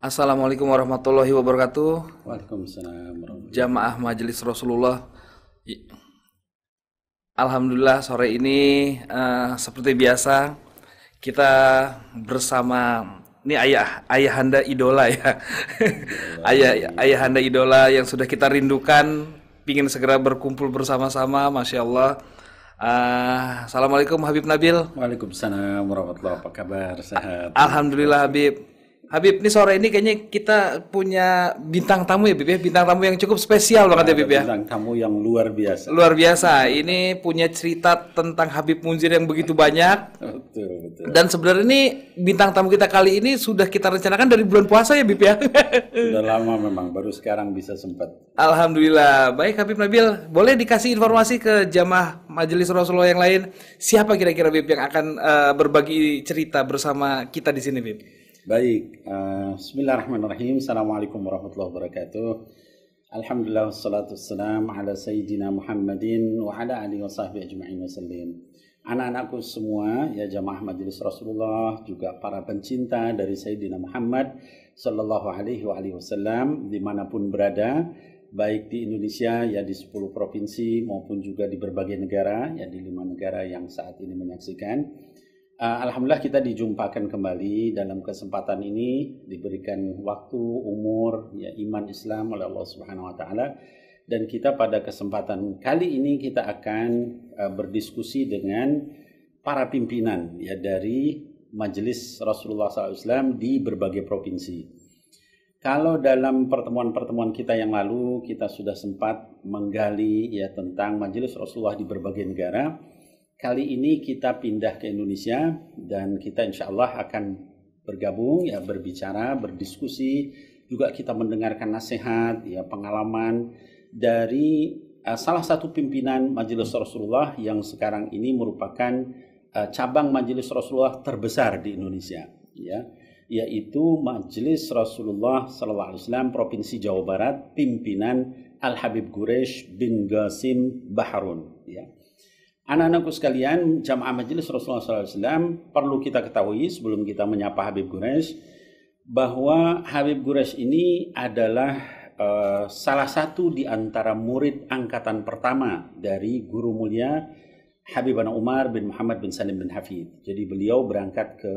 Assalamualaikum warahmatullahi wabarakatuh. Waalaikumsalam warahmatullahi Jamaah Majelis Rasulullah. I- Alhamdulillah sore ini seperti biasa kita bersama ini ayahanda idola ya. Ayahanda idola yang sudah kita rindukan, pingin segera berkumpul bersama-sama, masya Allah. Assalamualaikum Habib Nabil. Waalaikumsalam warahmatullahi wabarakatuh. Apa kabar? Sehat? Alhamdulillah Habib. Habib, ini sore ini kayaknya kita punya bintang tamu ya Habib ya. Bintang tamu yang cukup spesial banget ya Habib ya. Bintang tamu yang luar biasa. Luar biasa. Ini punya cerita tentang Habib Munzir yang begitu banyak. Betul. Dan sebenarnya ini bintang tamu kita kali ini sudah kita rencanakan dari bulan puasa ya Habib ya. Sudah lama memang, baru sekarang bisa sempat. Alhamdulillah. Baik Habib Nabil, boleh dikasih informasi ke jamaah Majelis Rasulullah yang lain, siapa kira-kira Habib yang akan berbagi cerita bersama kita di sini Habib? Baik, bismillahirrahmanirrahim. Assalamualaikum warahmatullahi wabarakatuh. Alhamdulillah wassalatu wassalam ala sayyidina Muhammadin wa ala alihi wa sahbihi ajma'in wasallim. Anak-anakku semua, ya jamaah Majelis Rasulullah, juga para pencinta dari Sayyidina Muhammad sallallahu alaihi wasallam dimanapun berada, baik di Indonesia ya di 10 provinsi maupun juga di berbagai negara ya di 5 negara yang saat ini menyaksikan. Alhamdulillah kita dijumpakan kembali dalam kesempatan ini, diberikan waktu, umur, ya iman Islam oleh Allah Subhanahu wa taala, dan kita pada kesempatan kali ini kita akan berdiskusi dengan para pimpinan ya dari Majelis Rasulullah SAW di berbagai provinsi. Kalau dalam pertemuan-pertemuan kita yang lalu kita sudah sempat menggali ya tentang Majelis Rasulullah di berbagai negara. Kali ini kita pindah ke Indonesia dan kita insya Allah akan bergabung ya berbicara, berdiskusi, juga kita mendengarkan nasihat ya pengalaman dari salah satu pimpinan Majelis Rasulullah yang sekarang ini merupakan cabang Majelis Rasulullah terbesar di Indonesia ya, yaitu Majelis Rasulullah Sallallahu Alaihi Wasallam Provinsi Jawa Barat, pimpinan Al Habib Quraish bin Qasim Baharun ya. Anak-anakku sekalian, jamaah Majelis Rasulullah SAW, perlu kita ketahui sebelum kita menyapa Habib Quraish, bahwa Habib Quraish ini adalah salah satu di antara murid angkatan pertama dari guru mulia Habibana Umar bin Muhammad bin Salim bin Hafid. Jadi beliau berangkat ke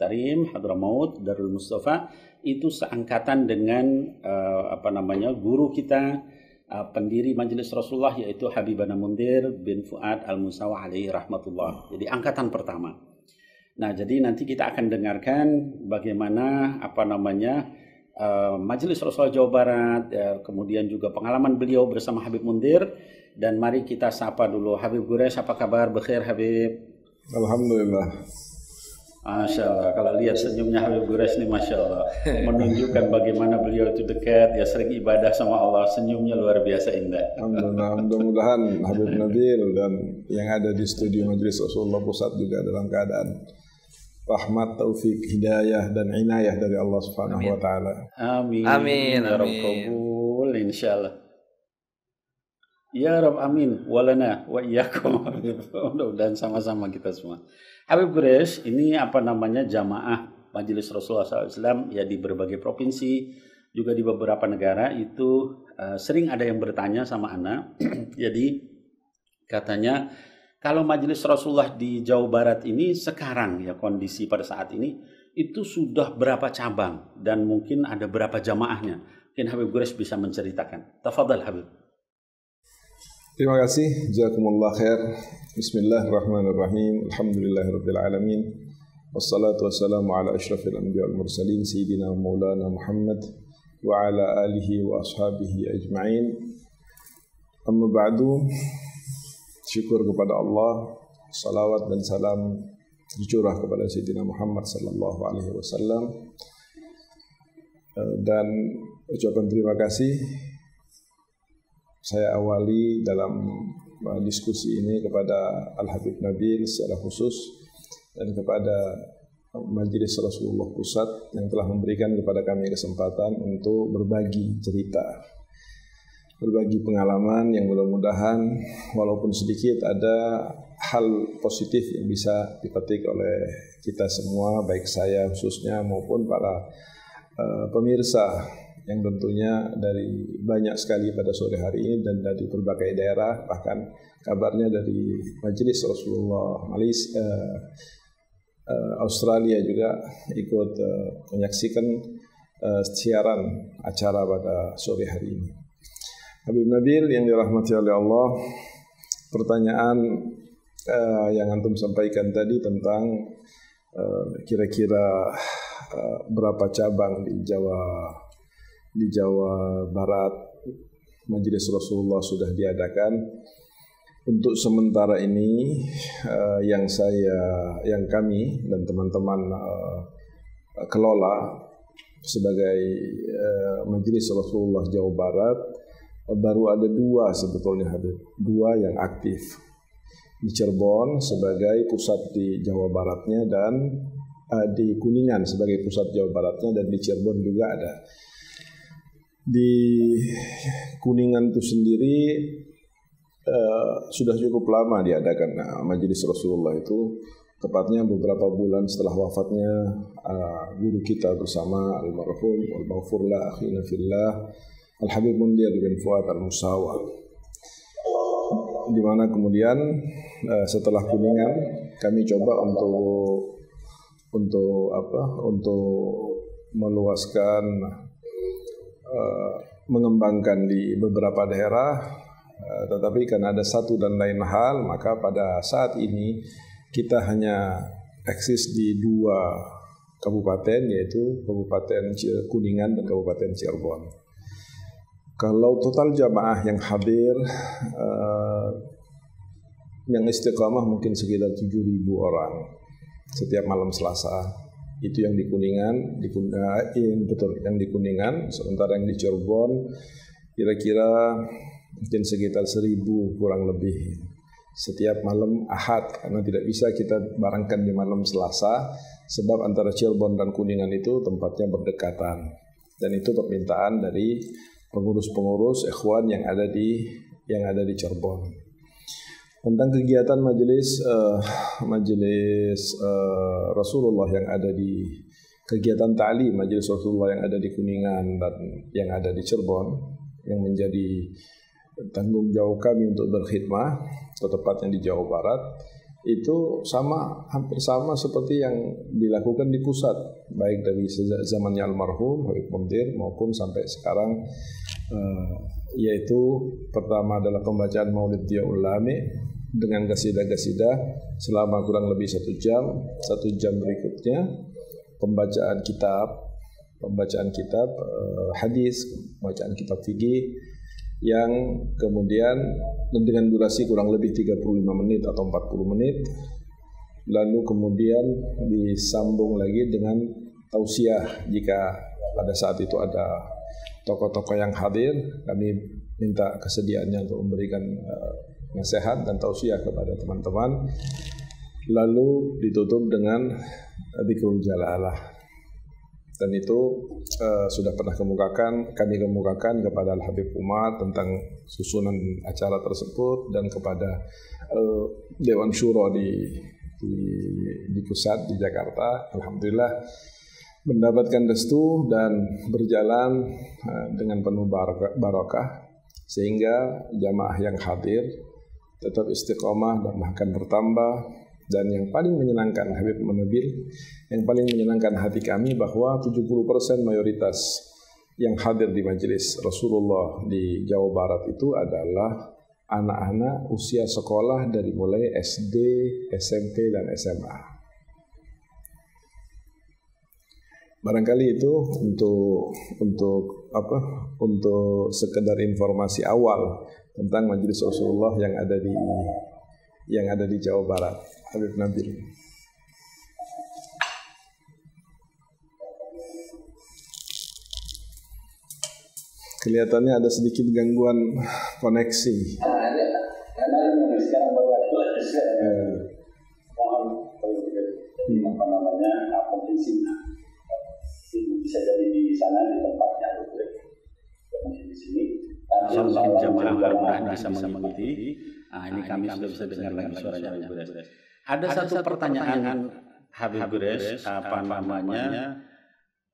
Tarim, Hadramaut, Darul Mustafa, itu seangkatan dengan guru kita, pendiri Majelis Rasulullah, yaitu Habibana Munzir bin Fuad Al-Musawa alaihi rahmatullah. Jadi angkatan pertama. Nah, jadi nanti kita akan dengarkan bagaimana Majelis Rasulullah Jawa Barat, kemudian juga pengalaman beliau bersama Habib Munzir. Dan mari kita sapa dulu Habib Quraish. Apa kabar? Bekhair Habib? Alhamdulillah. Masya Allah, kalau lihat senyumnya Habib Quraish ini Masya Allah, menunjukkan bagaimana beliau itu dekat, ya sering ibadah sama Allah, senyumnya luar biasa indah. Alhamdulillah, mudah-mudahan Habib Nabil dan yang ada di studio Majelis Rasulullah Pusat juga dalam keadaan rahmat, taufik, hidayah dan inayah dari Allah Subhanahu wa taala. Amin. Amin. Ya Rabb kabul insyaallah. Ya Rabb amin. Walana wa iyyakum. Mudah-mudahan sama-sama kita semua. Habib Quraish ini jamaah Majelis Rasulullah SAW ya di berbagai provinsi, juga di beberapa negara itu sering ada yang bertanya sama anak. Jadi katanya kalau Majelis Rasulullah di Jawa Barat ini sekarang ya kondisi pada saat ini itu sudah berapa cabang dan mungkin ada berapa jamaahnya. Mungkin Habib Quraish bisa menceritakan. Tafadhal Habib. Terima kasih, jazakumullah khair. Bismillahirrahmanirrahim. Alhamdulillahirabbil alamin. Wassalatu wassalamu ala asyrafil anbiya wal mursalin sayyidina maulana Muhammad wa ala alihi wa ashabihi ajma'in. Amma ba'du. Syukur kepada Allah, salawat dan salam dicurah kepada sayyidina Muhammad sallallahu alaihi wasallam. Dan ucapan terima kasih saya awali dalam diskusi ini kepada Al-Habib Nabil secara khusus dan kepada Majelis Rasulullah Pusat yang telah memberikan kepada kami kesempatan untuk berbagi cerita, berbagi pengalaman yang mudah-mudahan walaupun sedikit ada hal positif yang bisa dipetik oleh kita semua, baik saya khususnya maupun para pemirsa yang tentunya dari banyak sekali pada sore hari ini dan dari berbagai daerah, bahkan kabarnya dari Majelis Rasulullah Malaysia, Australia juga ikut menyaksikan siaran acara pada sore hari ini. Habib Nabil yang dirahmati oleh Allah, pertanyaan yang antum sampaikan tadi tentang kira-kira berapa cabang di Jawa Barat Majelis Rasulullah sudah diadakan. Untuk sementara ini yang kami dan teman-teman kelola sebagai Majelis Rasulullah Jawa Barat, baru ada 2 sebetulnya Habib, 2 yang aktif di Cirebon sebagai pusat di Jawa Baratnya, dan di Kuningan sebagai pusat Jawa Baratnya, dan di Cirebon juga ada. Di Kuningan itu sendiri sudah cukup lama diadakan Majelis Rasulullah itu, tepatnya beberapa bulan setelah wafatnya guru kita bersama almarhum wal-maghfurlah akhina fillah Al-Habib Mundir bin Fuad Al-Musawa, di mana kemudian setelah Kuningan kami coba untuk meluaskan, mengembangkan di beberapa daerah, tetapi karena ada satu dan lain hal, maka pada saat ini kita hanya eksis di 2 kabupaten, yaitu Kabupaten Kuningan dan Kabupaten Cirebon. Kalau total jamaah yang hadir yang istiqamah mungkin sekitar 7.000 orang setiap malam Selasa. Itu yang di Kuningan, yang di Kuningan. Sementara yang di Cirebon kira-kira mungkin sekitar 1.000 kurang lebih setiap malam Ahad, karena tidak bisa kita barengkan di malam Selasa sebab antara Cirebon dan Kuningan itu tempatnya berdekatan, dan itu permintaan dari pengurus-pengurus ikhwan yang ada di Cirebon. Tentang kegiatan majelis Rasulullah yang ada di kegiatan ta'lim Majelis Rasulullah yang ada di Kuningan dan yang ada di Cirebon, yang menjadi tanggung jawab kami untuk berkhidmah, tepatnya di Jawa Barat, itu hampir sama seperti yang dilakukan di pusat, baik dari zamannya almarhum Habib Mundir maupun sampai sekarang, yaitu pertama adalah pembacaan Maulid Diyaul Lami dengan gasidah-gasidah selama kurang lebih 1 jam. 1 jam berikutnya pembacaan kitab hadis, pembacaan kitab fikih yang kemudian dengan durasi kurang lebih 35 menit atau 40 menit. Lalu kemudian disambung lagi dengan tausiah. Jika pada saat itu ada tokoh-tokoh yang hadir, kami minta kesediaannya untuk memberikan nasihat dan tausiah kepada teman-teman. Lalu ditutup dengan dzikrul jalalah. Dan itu sudah pernah kami kemukakan kepada Al-Habib Umar tentang susunan acara tersebut, dan kepada Dewan Syuro di pusat di Jakarta. Alhamdulillah mendapatkan restu dan berjalan dengan penuh barokah, sehingga jamaah yang hadir tetap istiqomah dan bahkan bertambah. Dan yang paling menyenangkan Habib Nabil, yang paling menyenangkan hati kami, bahwa 70% mayoritas yang hadir di Majelis Rasulullah di Jawa Barat itu adalah anak-anak usia sekolah dari mulai SD, SMP, dan SMA. Barangkali itu untuk sekedar informasi awal tentang Majelis Rasulullah yang ada di Jawa Barat. Habib Nabil. Kelihatannya ada sedikit gangguan koneksi. Karena sekarang baru ada potensinya. Bisa jadi di sana di tempatnya, mungkin di sini. Mungkin jamaah mudah-mudahan bisa mengikuti. Nah, ini kami sudah bisa dengar lagi suaranya Habib Gures. Ada satu pertanyaan Habib Gures,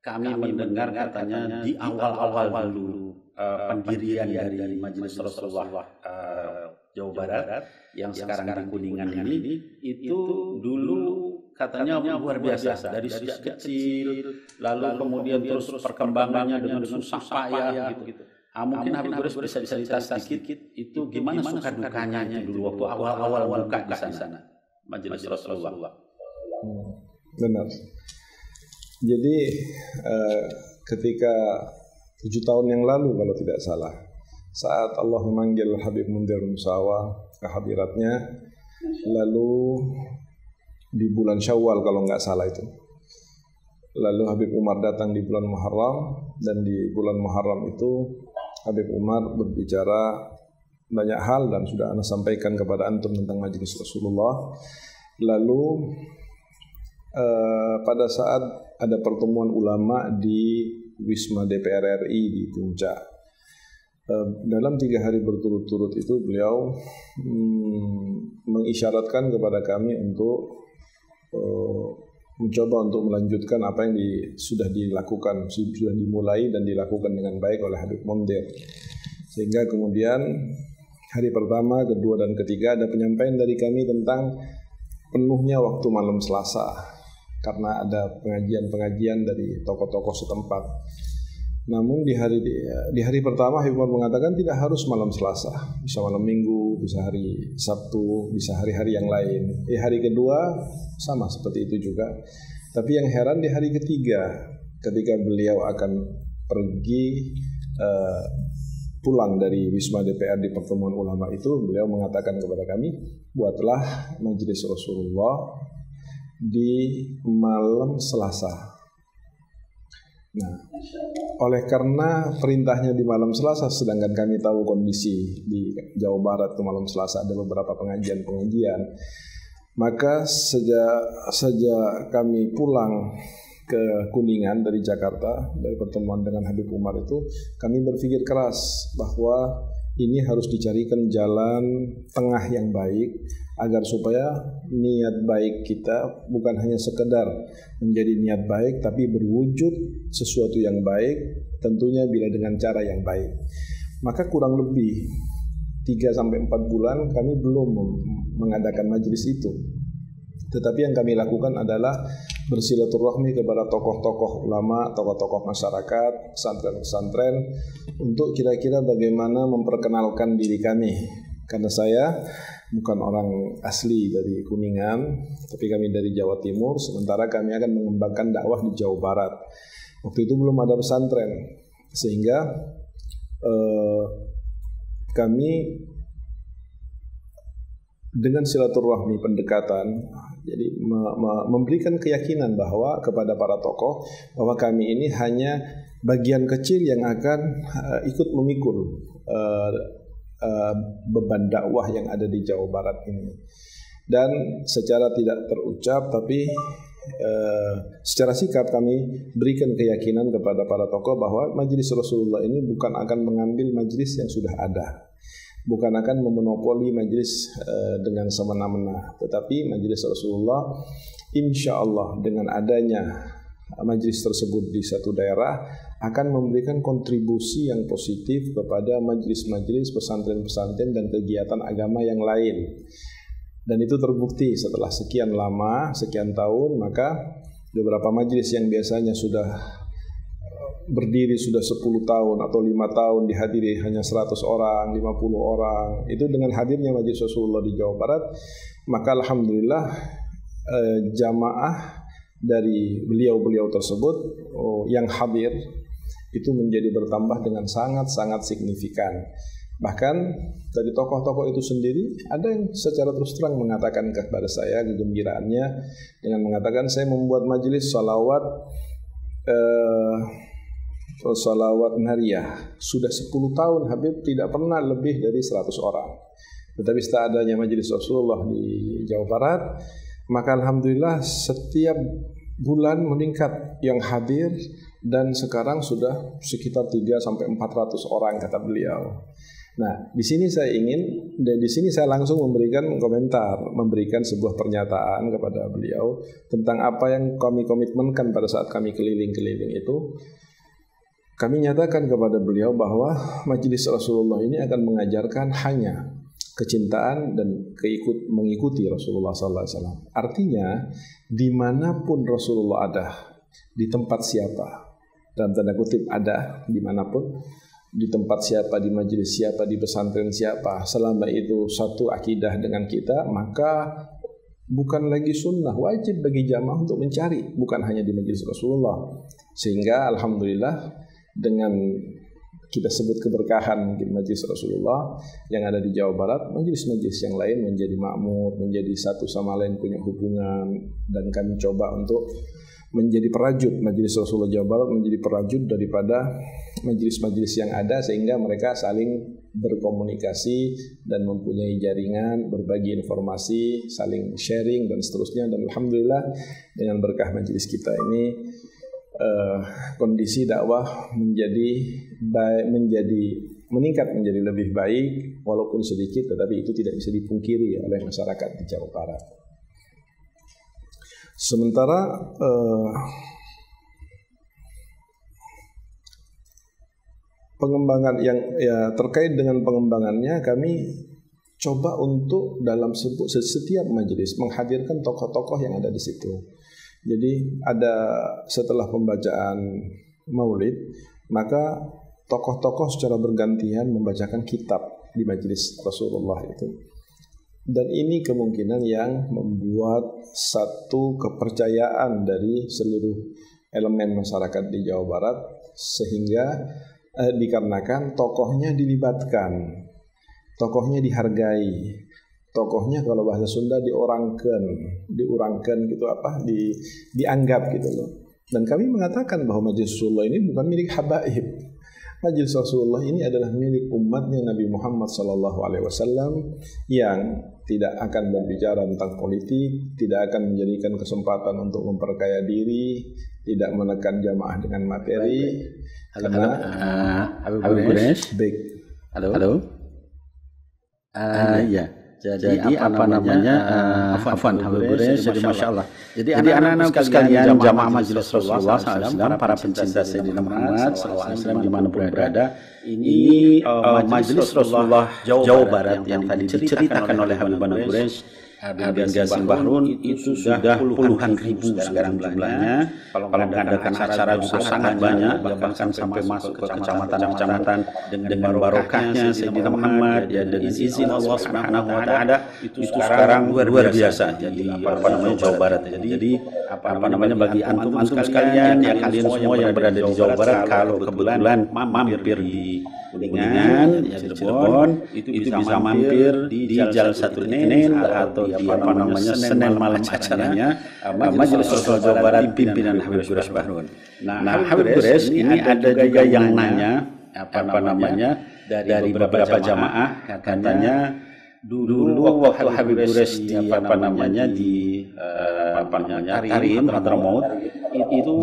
kami mendengar katanya di awal-awal dulu pendirian dari Majelis Rasulullah Jawa Barat yang sekarang di Kuningan ini, itu dulu katanya luar biasa dari sejak kecil, lalu kemudian terus perkembangannya dengan susah payah gitu. Mungkin Habib Boris bisa cerita sedikit itu gimana suka dukanya dulu waktu awal-awal buka di sana Majelis Rasulullah. Benar. Jadi ketika 7 tahun yang lalu kalau tidak salah, saat Allah memanggil Habib Mundir Musawa ke hadiratnya, lalu di bulan Syawal kalau nggak salah itu, lalu Habib Umar datang di bulan Muharram, dan di bulan Muharram itu Habib Umar berbicara banyak hal dan sudah Ana sampaikan kepada antum tentang Majelis Rasulullah. Lalu pada saat ada pertemuan ulama di Wisma DPR RI di Puncak, dalam 3 hari berturut-turut itu beliau mengisyaratkan kepada kami untuk mencoba untuk melanjutkan apa yang sudah dilakukan, sudah dimulai dan dilakukan dengan baik oleh Habib Mundir. Sehingga kemudian hari pertama, kedua, dan ketiga ada penyampaian dari kami tentang penuhnya waktu malam Selasa, karena ada pengajian-pengajian dari tokoh-tokoh setempat. Namun di hari pertama Habib Umar mengatakan tidak harus malam Selasa, bisa malam Minggu, bisa hari Sabtu, bisa hari-hari yang lain. Hari kedua sama seperti itu juga. Tapi yang heran di hari ketiga, ketika beliau akan pergi pulang dari Wisma DPR di pertemuan ulama itu, beliau mengatakan kepada kami, buatlah Majelis Rasulullah di malam Selasa. Nah, oleh karena perintahnya di malam Selasa, sedangkan kami tahu kondisi di Jawa Barat ke malam Selasa ada beberapa pengajian, maka sejak kami pulang ke Kuningan dari Jakarta, dari pertemuan dengan Habib Umar itu, kami berpikir keras bahwa ini harus dicarikan jalan tengah yang baik, agar supaya niat baik kita bukan hanya sekedar menjadi niat baik, tapi berwujud sesuatu yang baik, tentunya bila dengan cara yang baik. Maka kurang lebih 3-4 bulan kami belum mengadakan majelis itu. Tetapi yang kami lakukan adalah bersilaturahmi kepada tokoh-tokoh ulama, tokoh-tokoh masyarakat, pesantren-pesantren, untuk kira-kira bagaimana memperkenalkan diri kami. Karena saya bukan orang asli dari Kuningan, tapi kami dari Jawa Timur, sementara kami akan mengembangkan dakwah di Jawa Barat. Waktu itu belum ada pesantren, sehingga kami dengan silaturahmi pendekatan, jadi memberikan keyakinan bahwa kepada para tokoh bahwa kami ini hanya bagian kecil yang akan ikut memikul beban dakwah yang ada di Jawa Barat ini. Dan secara tidak terucap tapi secara sikap kami berikan keyakinan kepada para tokoh bahwa Majelis Rasulullah ini bukan akan mengambil majelis yang sudah ada, bukan akan memonopoli majelis dengan semena-mena, tetapi Majelis Rasulullah insya Allah dengan adanya majelis tersebut di satu daerah akan memberikan kontribusi yang positif kepada majelis-majelis, pesantren-pesantren dan kegiatan agama yang lain. Dan itu terbukti setelah sekian lama, sekian tahun, maka beberapa majelis yang biasanya sudah berdiri sudah 10 tahun atau 5 tahun dihadiri hanya 100 orang, 50 orang, itu dengan hadirnya Majelis Rasulullah di Jawa Barat, maka alhamdulillah jamaah dari beliau-beliau tersebut yang hadir itu menjadi bertambah dengan sangat-sangat signifikan. Bahkan dari tokoh-tokoh itu sendiri ada yang secara terus terang mengatakan kepada saya kegembiraannya dengan mengatakan, saya membuat majelis salawat nariyah sudah 10 tahun Habib, tidak pernah lebih dari 100 orang. Tetapi setelah adanya Majelis Rasulullah di Jawa Barat, maka alhamdulillah setiap bulan meningkat yang hadir, dan sekarang sudah sekitar 300-400 orang kata beliau. Nah, di sini saya langsung memberikan komentar, memberikan sebuah pernyataan kepada beliau tentang apa yang kami komitmenkan pada saat kami keliling-keliling itu. Kami nyatakan kepada beliau bahwa Majelis Rasulullah ini akan mengajarkan hanya kecintaan dan mengikuti Rasulullah SAW. Artinya, dimanapun Rasulullah ada, di tempat siapa, dalam tanda kutip ada, dimanapun, di tempat siapa, di majelis siapa, di pesantren siapa, selama itu satu akidah dengan kita, maka bukan lagi sunnah, wajib bagi jamaah untuk mencari, bukan hanya di majelis Rasulullah. Sehingga alhamdulillah dengan kita sebut keberkahan di majelis Rasulullah yang ada di Jawa Barat, majelis-majelis yang lain menjadi makmur, menjadi satu sama lain punya hubungan, dan kami coba untuk menjadi perajut majelis Rasulullah Jawa Barat, menjadi perajut daripada majelis-majelis yang ada, sehingga mereka saling berkomunikasi dan mempunyai jaringan, berbagi informasi, saling sharing dan seterusnya. Dan alhamdulillah dengan berkah majelis kita ini kondisi dakwah meningkat menjadi lebih baik, walaupun sedikit, tetapi itu tidak bisa dipungkiri oleh masyarakat di Jawa Barat. Sementara pengembangan yang terkait dengan pengembangannya, kami coba untuk dalam setiap majelis menghadirkan tokoh-tokoh yang ada di situ. Jadi setelah pembacaan maulid, maka tokoh-tokoh secara bergantian membacakan kitab di majelis Rasulullah itu. Dan ini kemungkinan yang membuat satu kepercayaan dari seluruh elemen masyarakat di Jawa Barat, sehingga dikarenakan tokohnya dilibatkan, tokohnya dihargai, tokohnya kalau bahasa Sunda diurangkan gitu, dianggap gitu loh. Dan kami mengatakan bahwa majelis Rasulullah ini bukan milik habaib. Majelis Rasulullah ini adalah milik umatnya Nabi Muhammad SAW yang tidak akan berbicara tentang politik, tidak akan menjadikan kesempatan untuk memperkaya diri, tidak menekan jamaah dengan materi. Habib Quresh. Baik. Halo. Ya. Jadi apa namanya? Afwan, Habib Quresh. Jadi Masya Allah. Jadi anak-anak sekalian jamaah majelis Rasulullah SAW, para pencinta Sayyidina Muhammad SAW dimanapun berada, ini majelis Rasulullah Jawa Barat yang tadi diceritakan oleh Habib Quresh bin Ghazim Bahrun itu sudah puluhan ribu sekarang jumlahnya. Kalau mengadakan acara juga sangat banyak, bahkan sampai masuk ke kecamatan-kecamatan dengan barokahnya Sayyidina Muhammad, ya dengan izin Allah Subhanahu wa taala itu sekarang luar biasa. Jadi Jawa Barat. Jadi bagi antum sekalian, ya kalian semua yang berada di Jawa Barat, kalau kebetulan mampir di Kuningan, ya di Cirebon, itu bisa mampir di Jalsatul Inen atau di Senin malam acaranya Majelis Rasulullah Jawa Barat pimpinan Habib Quresh Bahrun. Nah, Habib Quresh ini ada juga yang nanya dari beberapa jamaah, katanya dulu waktu Habib Quresh di Tarim Hadramaut itu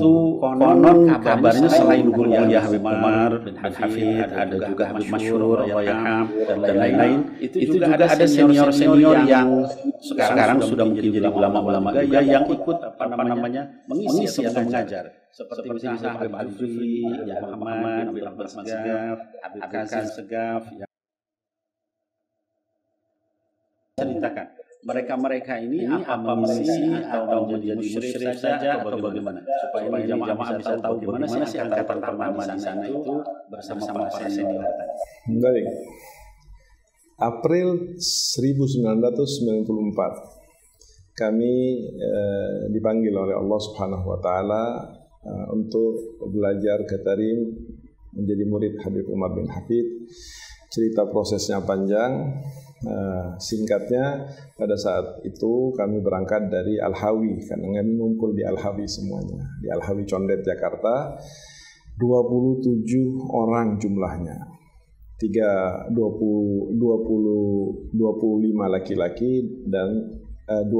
konon kabarnya selain gurunya Habib Umar bin Hafid, ada juga Habib Masyhur, Yahya dan lain-lain. Itu juga ada senior yang sekarang sudah mungkin jadi ulama-ulama juga yang ikut mengisi atau mengajar. Seperti misalnya Habib Alfri, Muhammad, Habib Ahmad Segaf, Habib Kazim Segaf. Ceritakan mereka ini apa mengisi atau menjadi musyrik saja atau bagaimana, supaya jamaah bisa tahu bagaimana sih angkatan pertama di sana itu bersama para senior. Baik. April 1994 kami dipanggil oleh Allah Subhanahu wa taala untuk belajar ke Tarim menjadi murid Habib Umar bin Hafid. Cerita prosesnya panjang. Singkatnya, pada saat itu kami berangkat dari Al-Hawi, karena kami ngumpul di Al-Hawi semuanya, di Al-Hawi Condet Jakarta. 27 orang jumlahnya, 25 laki-laki dan 28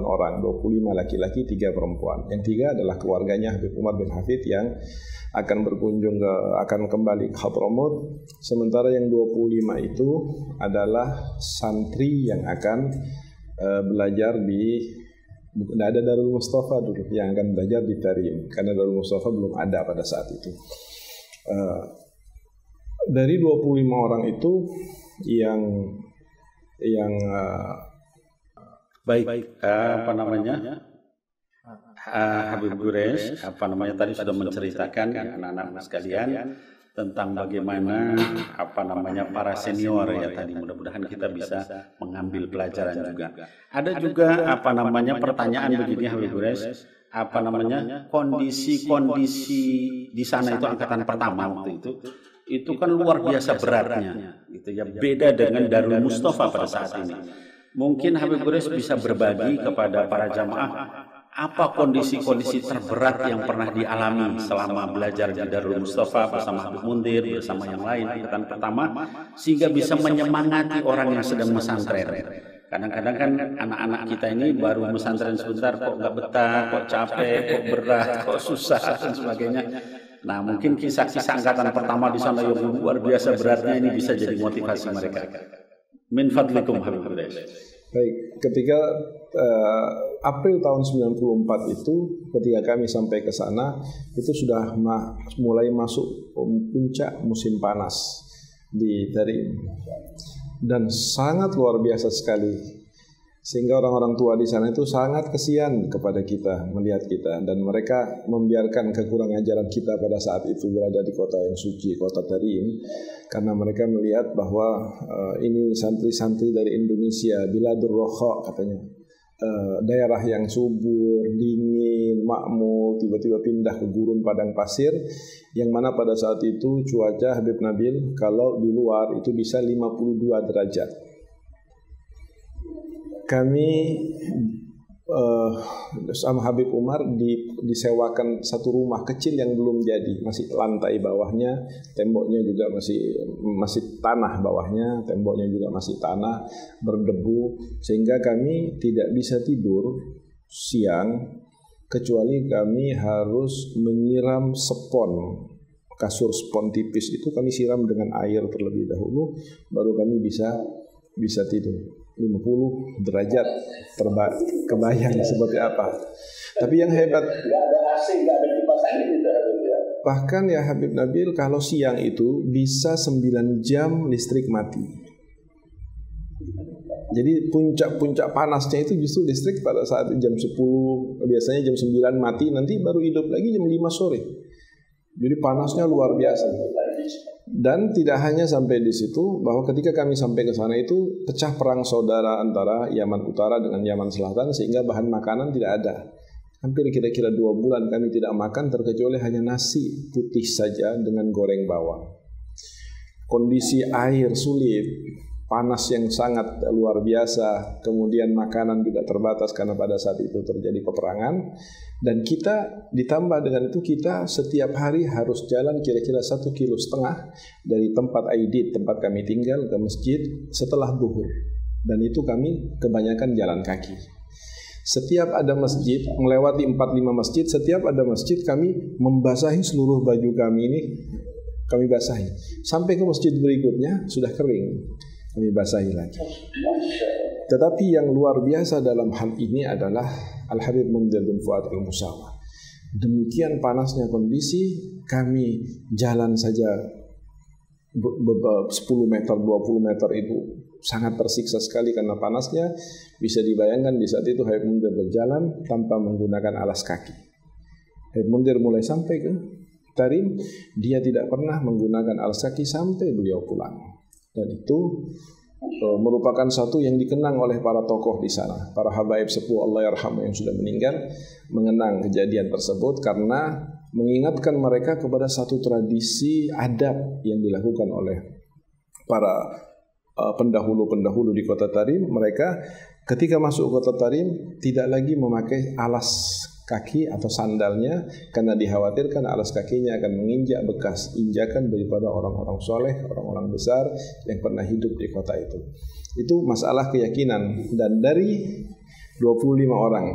orang, 25 laki-laki, 3 perempuan. Yang 3 adalah keluarganya Habib Umar bin Hafid yang akan akan kembali ke Hadramaut. Sementara yang 25 itu adalah santri yang akan belajar tidak ada Darul Mustafa dulu, yang akan belajar di Tarim, karena Darul Mustafa belum ada pada saat itu. Dari 25 orang itu yang baik, apa namanya, Habib Quresh, apa namanya, tadi sudah menceritakan anak-anak sekalian tentang bagaimana apa namanya para senior ya tadi. Mudah-mudahan kita bisa mengambil pelajaran juga. Ada juga apa namanya pertanyaan begini Habib Quresh, apa namanya kondisi di sana itu angkatan pertama waktu itu kan luar biasa beratnya gitu ya, beda dengan Darul Mustafa pada saat ini. Mungkin Habib Quresh bisa berbagi kepada para jamaah apa kondisi-kondisi terberat yang pernah dialami selama belajar di Darul Mustafa bersama Habib Mundir, bersama yang lain angkatan pertama, sehingga bisa menyemangati orang yang sedang mesantren. Kadang-kadang kan anak-anak kita ini baru mesantren sebentar kok nggak betah, kok capek, kok berat, kok susah dan sebagainya. Nah, mungkin kisah-kisah angkatan pertama di sana yang luar biasa beratnya ini bisa jadi motivasi mereka. Min fadlikum Habib Quresh. Baik, ketika April tahun 94 itu, ketika kami sampai ke sana, itu sudah mulai masuk puncak musim panas di Tarim, dan sangat luar biasa sekali. Sehingga orang-orang tua di sana itu sangat kesian kepada kita, melihat kita, dan mereka membiarkan kekurangan ajaran kita pada saat itu berada di kota yang suci, kota Tarim, karena mereka melihat bahwa ini santri-santri dari Indonesia, biladur roha katanya, daerah yang subur, dingin, makmur, tiba-tiba pindah ke gurun padang pasir, yang mana pada saat itu cuaca Habib Nabil kalau di luar itu bisa 52 derajat. Kami sama Habib Umar disewakan satu rumah kecil yang belum jadi, masih lantai bawahnya, temboknya juga masih tanah bawahnya, temboknya juga masih tanah, berdebu, sehingga kami tidak bisa tidur siang kecuali kami harus menyiram spon, kasur spon tipis itu kami siram dengan air terlebih dahulu, baru kami bisa tidur. 50 derajat kebayang seperti apa. Tapi yang hebat, bahkan ya Habib Nabil, kalau siang itu bisa 9 jam listrik mati. Jadi puncak panasnya itu justru listrik pada saat jam 10, biasanya jam 9 mati, nanti baru hidup lagi jam 5 sore. Jadi panasnya luar biasa. Dan tidak hanya sampai di situ, bahwa ketika kami sampai ke sana itu pecah perang saudara antara Yaman Utara dengan Yaman Selatan, sehingga bahan makanan tidak ada. Hampir kira-kira 2 bulan kami tidak makan, terkecuali hanya nasi putih saja dengan goreng bawang. Kondisi air sulit, panas yang sangat luar biasa, kemudian makanan juga terbatas karena pada saat itu terjadi peperangan. Dan kita ditambah dengan itu, kita setiap hari harus jalan kira-kira 1,5 kilo dari tempat ID, tempat kami tinggal, ke masjid setelah zuhur. Dan itu kami kebanyakan jalan kaki. Setiap ada masjid, melewati 4-5 masjid, setiap ada masjid kami membasahi seluruh baju kami ini, kami basahi. Sampai ke masjid berikutnya sudah kering, kami basahi lagi. Tetapi yang luar biasa dalam hal ini adalah Al-Habib Mundir bin Fuad Al-Musawa. Demikian panasnya kondisi, kami jalan saja 10 meter, 20 meter itu sangat tersiksa sekali karena panasnya. Bisa dibayangkan di saat itu Habib Mundir berjalan tanpa menggunakan alas kaki. Habib Mundir mulai sampai ke Tarim, dia tidak pernah menggunakan alas kaki sampai beliau pulang. Dan itu merupakan satu yang dikenang oleh para tokoh di sana, para habaib sepuh Allah yarhamu yang sudah meninggal, mengenang kejadian tersebut karena mengingatkan mereka kepada satu tradisi adab yang dilakukan oleh para pendahulu-pendahulu di kota Tarim. Mereka ketika masuk kota Tarim tidak lagi memakai alas kaki atau sandalnya, karena dikhawatirkan alas kakinya akan menginjak bekas injakan daripada orang-orang soleh, orang-orang besar yang pernah hidup di kota itu. Itu masalah keyakinan. Dan dari 25 orang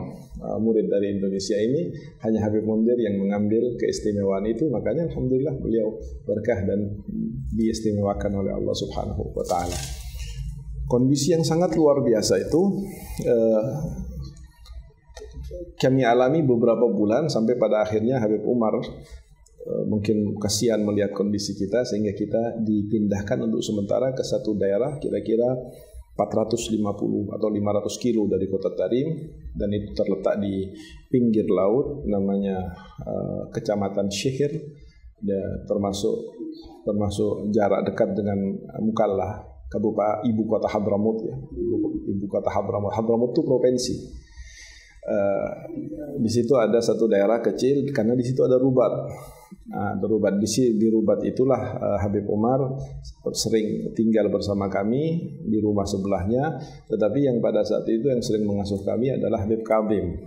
murid dari Indonesia ini, hanya Habib Munzir yang mengambil keistimewaan itu. Makanya alhamdulillah beliau berkah dan diistimewakan oleh Allah Subhanahu wa taala. Kondisi yang sangat luar biasa itu kami alami beberapa bulan, sampai pada akhirnya Habib Umar mungkin kasihan melihat kondisi kita, sehingga kita dipindahkan untuk sementara ke satu daerah kira-kira 450 atau 500 kilo dari kota Tarim, dan itu terletak di pinggir laut, namanya Kecamatan Syihir, termasuk jarak dekat dengan Mukalla, ibu kota Hadramut ya, ibu kota Hadramut. Hadramut itu provinsi. Di situ ada satu daerah kecil, karena di situ ada rubat. Nah, di rubat itulah Habib Umar sering tinggal bersama kami di rumah sebelahnya. Tetapi yang pada saat itu yang sering mengasuh kami adalah Habib Kazim.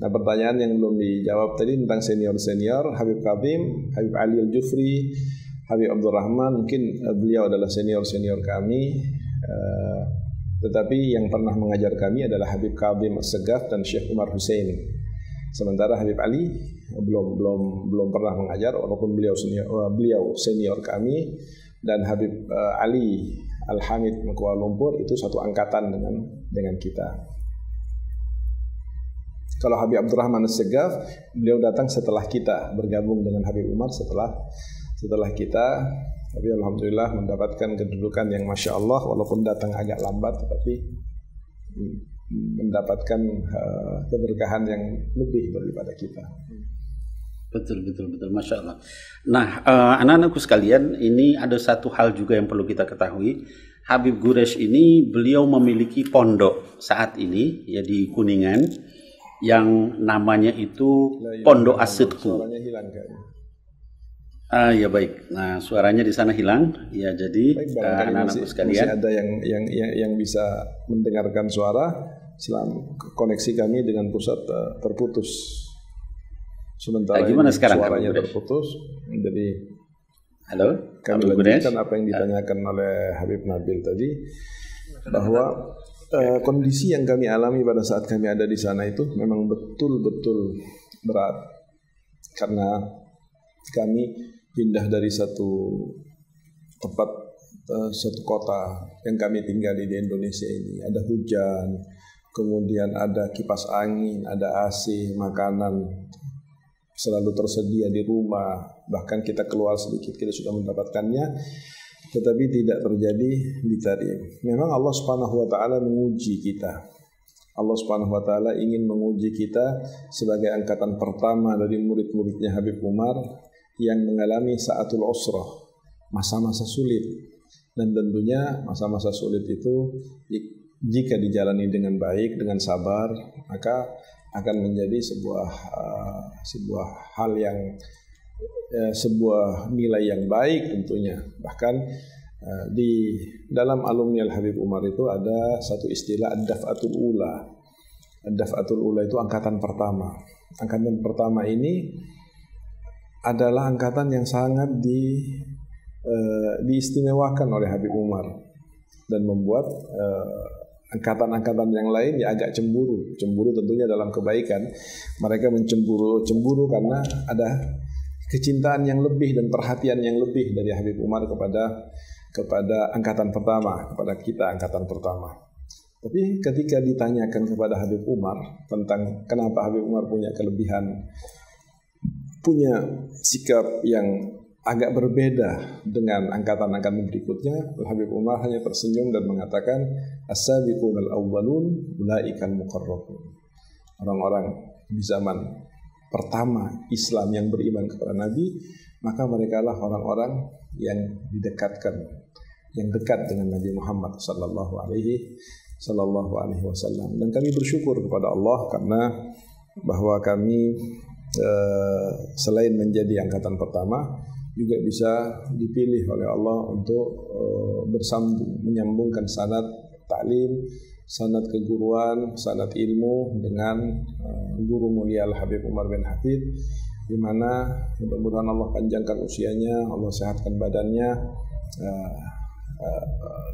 Nah, pertanyaan yang belum dijawab tadi tentang senior-senior, Habib Kazim, Habib Ali Al-Jufri, Habib Abdul Rahman, mungkin beliau adalah senior-senior kami. Tetapi yang pernah mengajar kami adalah Habib Kazim As-Segaf dan Syekh Umar Hussein. Sementara Habib Ali belum pernah mengajar, walaupun beliau senior kami. Dan Habib Ali Al-Hamid Kuala Lumpur itu satu angkatan dengan kita. Kalau Habib Abdurrahman As-Segaf, beliau datang setelah kita, bergabung dengan Habib Umar setelah kita. Tapi alhamdulillah mendapatkan kedudukan yang masya Allah, walaupun datang agak lambat, tetapi mendapatkan keberkahan yang lebih daripada kita. Betul, masya Allah. Nah, anak-anakku sekalian, ini ada satu hal juga yang perlu kita ketahui. Habib Quresh ini beliau memiliki pondok saat ini ya di Kuningan, yang namanya itu Pondok As-Sidqu. Suaranya hilang kayaknya. Ya baik. Nah, suaranya di sana hilang. Ya, jadi anak-anakku sekalian, masih ada yang bisa mendengarkan suara. Selama koneksi kami dengan pusat terputus. Sementara gimana sekarang suaranya terputus. Jadi halo, kami lanjutkan apa yang ditanyakan oleh Habib Nabil tadi, bahwa kondisi yang kami alami pada saat kami ada di sana itu memang betul-betul berat, karena kami pindah dari satu tempat, satu kota yang kami tinggali di Indonesia ini. Ada hujan, kemudian ada kipas angin, ada AC, makanan selalu tersedia di rumah. Bahkan kita keluar sedikit kita sudah mendapatkannya, tetapi tidak terjadi di Tarim. Memang Allah Subhanahu wa taala menguji kita. Allah Subhanahu wa taala ingin menguji kita sebagai angkatan pertama dari murid-muridnya Habib Umar yang mengalami sa'atul usrah, masa-masa sulit. Dan tentunya masa-masa sulit itu jika dijalani dengan baik, dengan sabar, maka akan menjadi sebuah hal yang sebuah nilai yang baik tentunya. Bahkan di dalam alumni Al-Habib Umar itu ada satu istilah ad-daf'atul ula. Ad-daf'atul ula itu angkatan pertama. Angkatan pertama ini adalah angkatan yang sangat diistimewakan oleh Habib Umar, dan membuat angkatan-angkatan yang lain ya agak cemburu tentunya dalam kebaikan. Mereka cemburu karena ada kecintaan yang lebih dan perhatian yang lebih dari Habib Umar kepada angkatan pertama, kepada kita angkatan pertama. Tapi ketika ditanyakan kepada Habib Umar tentang kenapa Habib Umar punya kelebihan, punya sikap yang agak berbeda dengan angkatan-angkatan berikutnya, Habib Umar hanya tersenyum dan mengatakan, as-sabiqunal awwalun ulaikal muqarrabun. Orang-orang di zaman pertama Islam yang beriman kepada Nabi, maka mereka lah orang-orang yang didekatkan, yang dekat dengan Nabi Muhammad sallallahu alaihi wasallam. Dan kami bersyukur kepada Allah karena bahwa kami selain menjadi angkatan pertama juga bisa dipilih oleh Allah untuk menyambungkan sanad taklim sanad keguruan, sanad ilmu dengan guru mulia Al-Habib Umar bin Hafid, di mana mudah-mudahan Allah panjangkan usianya, Allah sehatkan badannya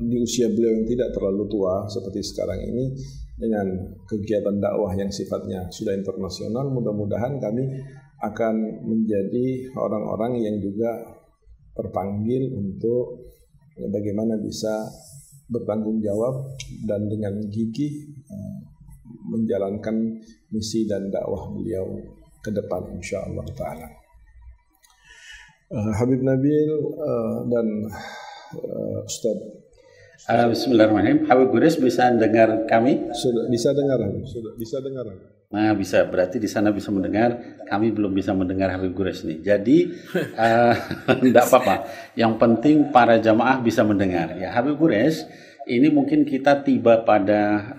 di usia beliau yang tidak terlalu tua seperti sekarang ini, dengan kegiatan dakwah yang sifatnya sudah internasional. Mudah-mudahan kami akan menjadi orang-orang yang juga terpanggil untuk bagaimana bisa bertanggung jawab dan dengan gigih menjalankan misi dan dakwah beliau ke depan insyaallah taala. Habib Nabil dan Ustaz. Bismillahirrahmanirrahim. Habib Gures bisa dengar kami? Sudah bisa dengar, Habib. Sudah bisa dengar. Nah, bisa. Berarti di sana bisa mendengar. Kami belum bisa mendengar Habib Gures nih. Jadi tidak apa-apa. Yang penting para jamaah bisa mendengar. Ya, Habib Gures, ini mungkin kita tiba pada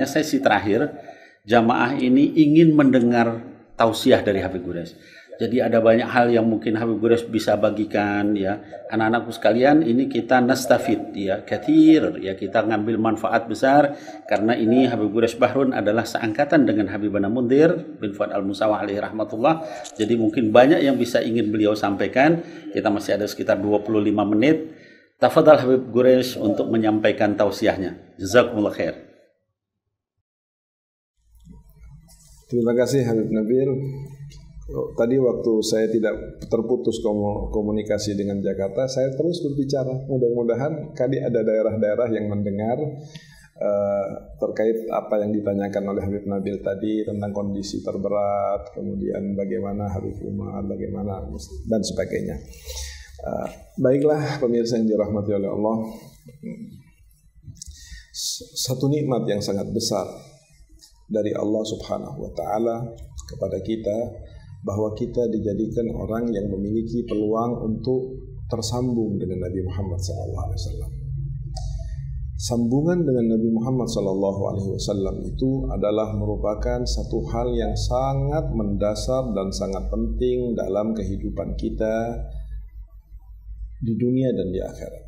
sesi terakhir. Jamaah ini ingin mendengar tausiah dari Habib Gures. Jadi ada banyak hal yang mungkin Habib Gures bisa bagikan, ya. Anak-anakku sekalian, ini kita nastafid, ya, kathir, ya, kita ngambil manfaat besar karena ini Habib Gures Bahrun adalah seangkatan dengan Habibana Mundir bin Fuad Al-Musawah alaihi rahmatullah. Jadi mungkin banyak yang bisa ingin beliau sampaikan. Kita masih ada sekitar 25 menit. Tafadhal Habib Gures untuk menyampaikan tausiahnya. Jazakumullah khair. Terima kasih Habib Nabil. Tadi waktu saya tidak terputus komunikasi dengan Jakarta, saya terus berbicara. Mudah-mudahan kali ada daerah-daerah yang mendengar terkait apa yang ditanyakan oleh Habib Nabil tadi tentang kondisi terberat, kemudian bagaimana Habib Umar, bagaimana dan sebagainya. Baiklah pemirsa yang dirahmati oleh Allah, satu nikmat yang sangat besar dari Allah Subhanahu wa taala kepada kita, bahwa kita dijadikan orang yang memiliki peluang untuk tersambung dengan Nabi Muhammad SAW. Sambungan dengan Nabi Muhammad SAW itu adalah merupakan satu hal yang sangat mendasar dan sangat penting dalam kehidupan kita di dunia dan di akhirat.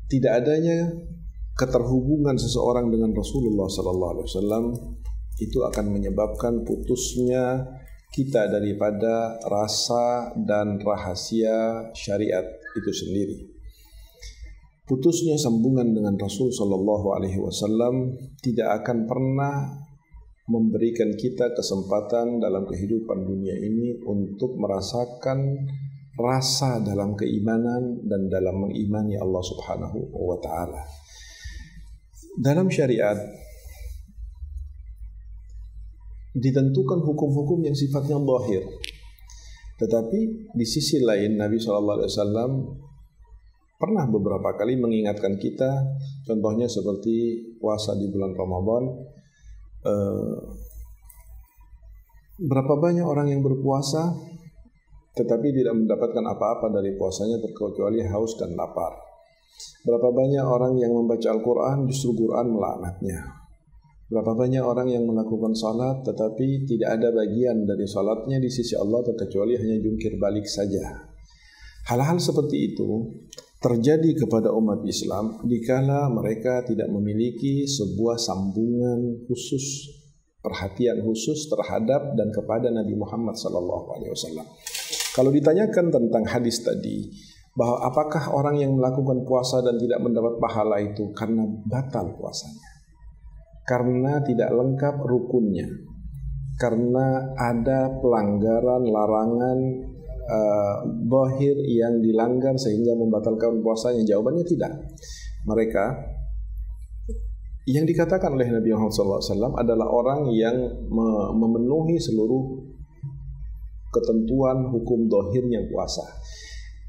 Tidak adanya keterhubungan seseorang dengan Rasulullah SAW itu akan menyebabkan putusnya kita daripada rasa dan rahasia syariat itu sendiri. Putusnya sambungan dengan Rasul Sallallahu Alaihi Wasallam tidak akan pernah memberikan kita kesempatan dalam kehidupan dunia ini untuk merasakan rasa dalam keimanan dan dalam mengimani Allah Subhanahu wa Ta'ala. Dalam syariat ditentukan hukum-hukum yang sifatnya zahir. Tetapi di sisi lain Nabi SAW pernah beberapa kali mengingatkan kita, contohnya seperti puasa di bulan Ramadan. Berapa banyak orang yang berpuasa tetapi tidak mendapatkan apa-apa dari puasanya kecuali haus dan lapar. Berapa banyak orang yang membaca Al-Quran justru Quran melaknatnya. Berapa banyak orang yang melakukan salat tetapi tidak ada bagian dari salatnya di sisi Allah kecuali hanya jungkir balik saja. Hal-hal seperti itu terjadi kepada umat Islam dikala mereka tidak memiliki sebuah sambungan khusus, perhatian khusus terhadap dan kepada Nabi Muhammad SAW. Kalau ditanyakan tentang hadis tadi, bahwa apakah orang yang melakukan puasa dan tidak mendapat pahala itu karena batal puasanya, karena tidak lengkap rukunnya, karena ada pelanggaran larangan zahir yang dilanggar sehingga membatalkan puasanya? Jawabannya tidak. Mereka yang dikatakan oleh Nabi Muhammad SAW adalah orang yang memenuhi seluruh ketentuan hukum zahirnya puasa.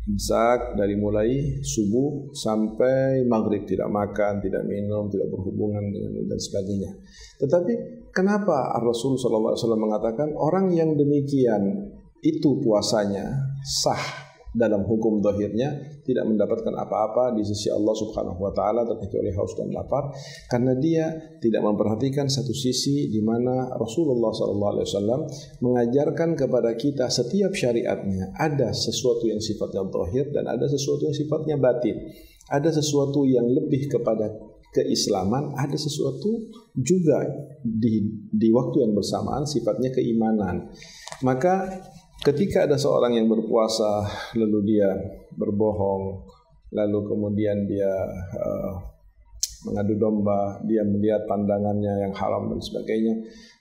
Imsak dari mulai subuh sampai maghrib, tidak makan, tidak minum, tidak berhubungan dengan dan sebagainya. Tetapi kenapa Rasulullah SAW mengatakan orang yang demikian itu puasanya sah dalam hukum zahirnya, tidak mendapatkan apa-apa di sisi Allah Subhanahu wa Ta'ala terkecuali haus dan lapar, karena dia tidak memperhatikan satu sisi di mana Rasulullah SAW mengajarkan kepada kita setiap syariatnya ada sesuatu yang sifatnya zahir dan ada sesuatu yang sifatnya batin, ada sesuatu yang lebih kepada keislaman, ada sesuatu juga di waktu yang bersamaan sifatnya keimanan. Maka ketika ada seorang yang berpuasa lalu dia berbohong, lalu kemudian dia mengadu domba, dia melihat pandangannya yang haram dan sebagainya,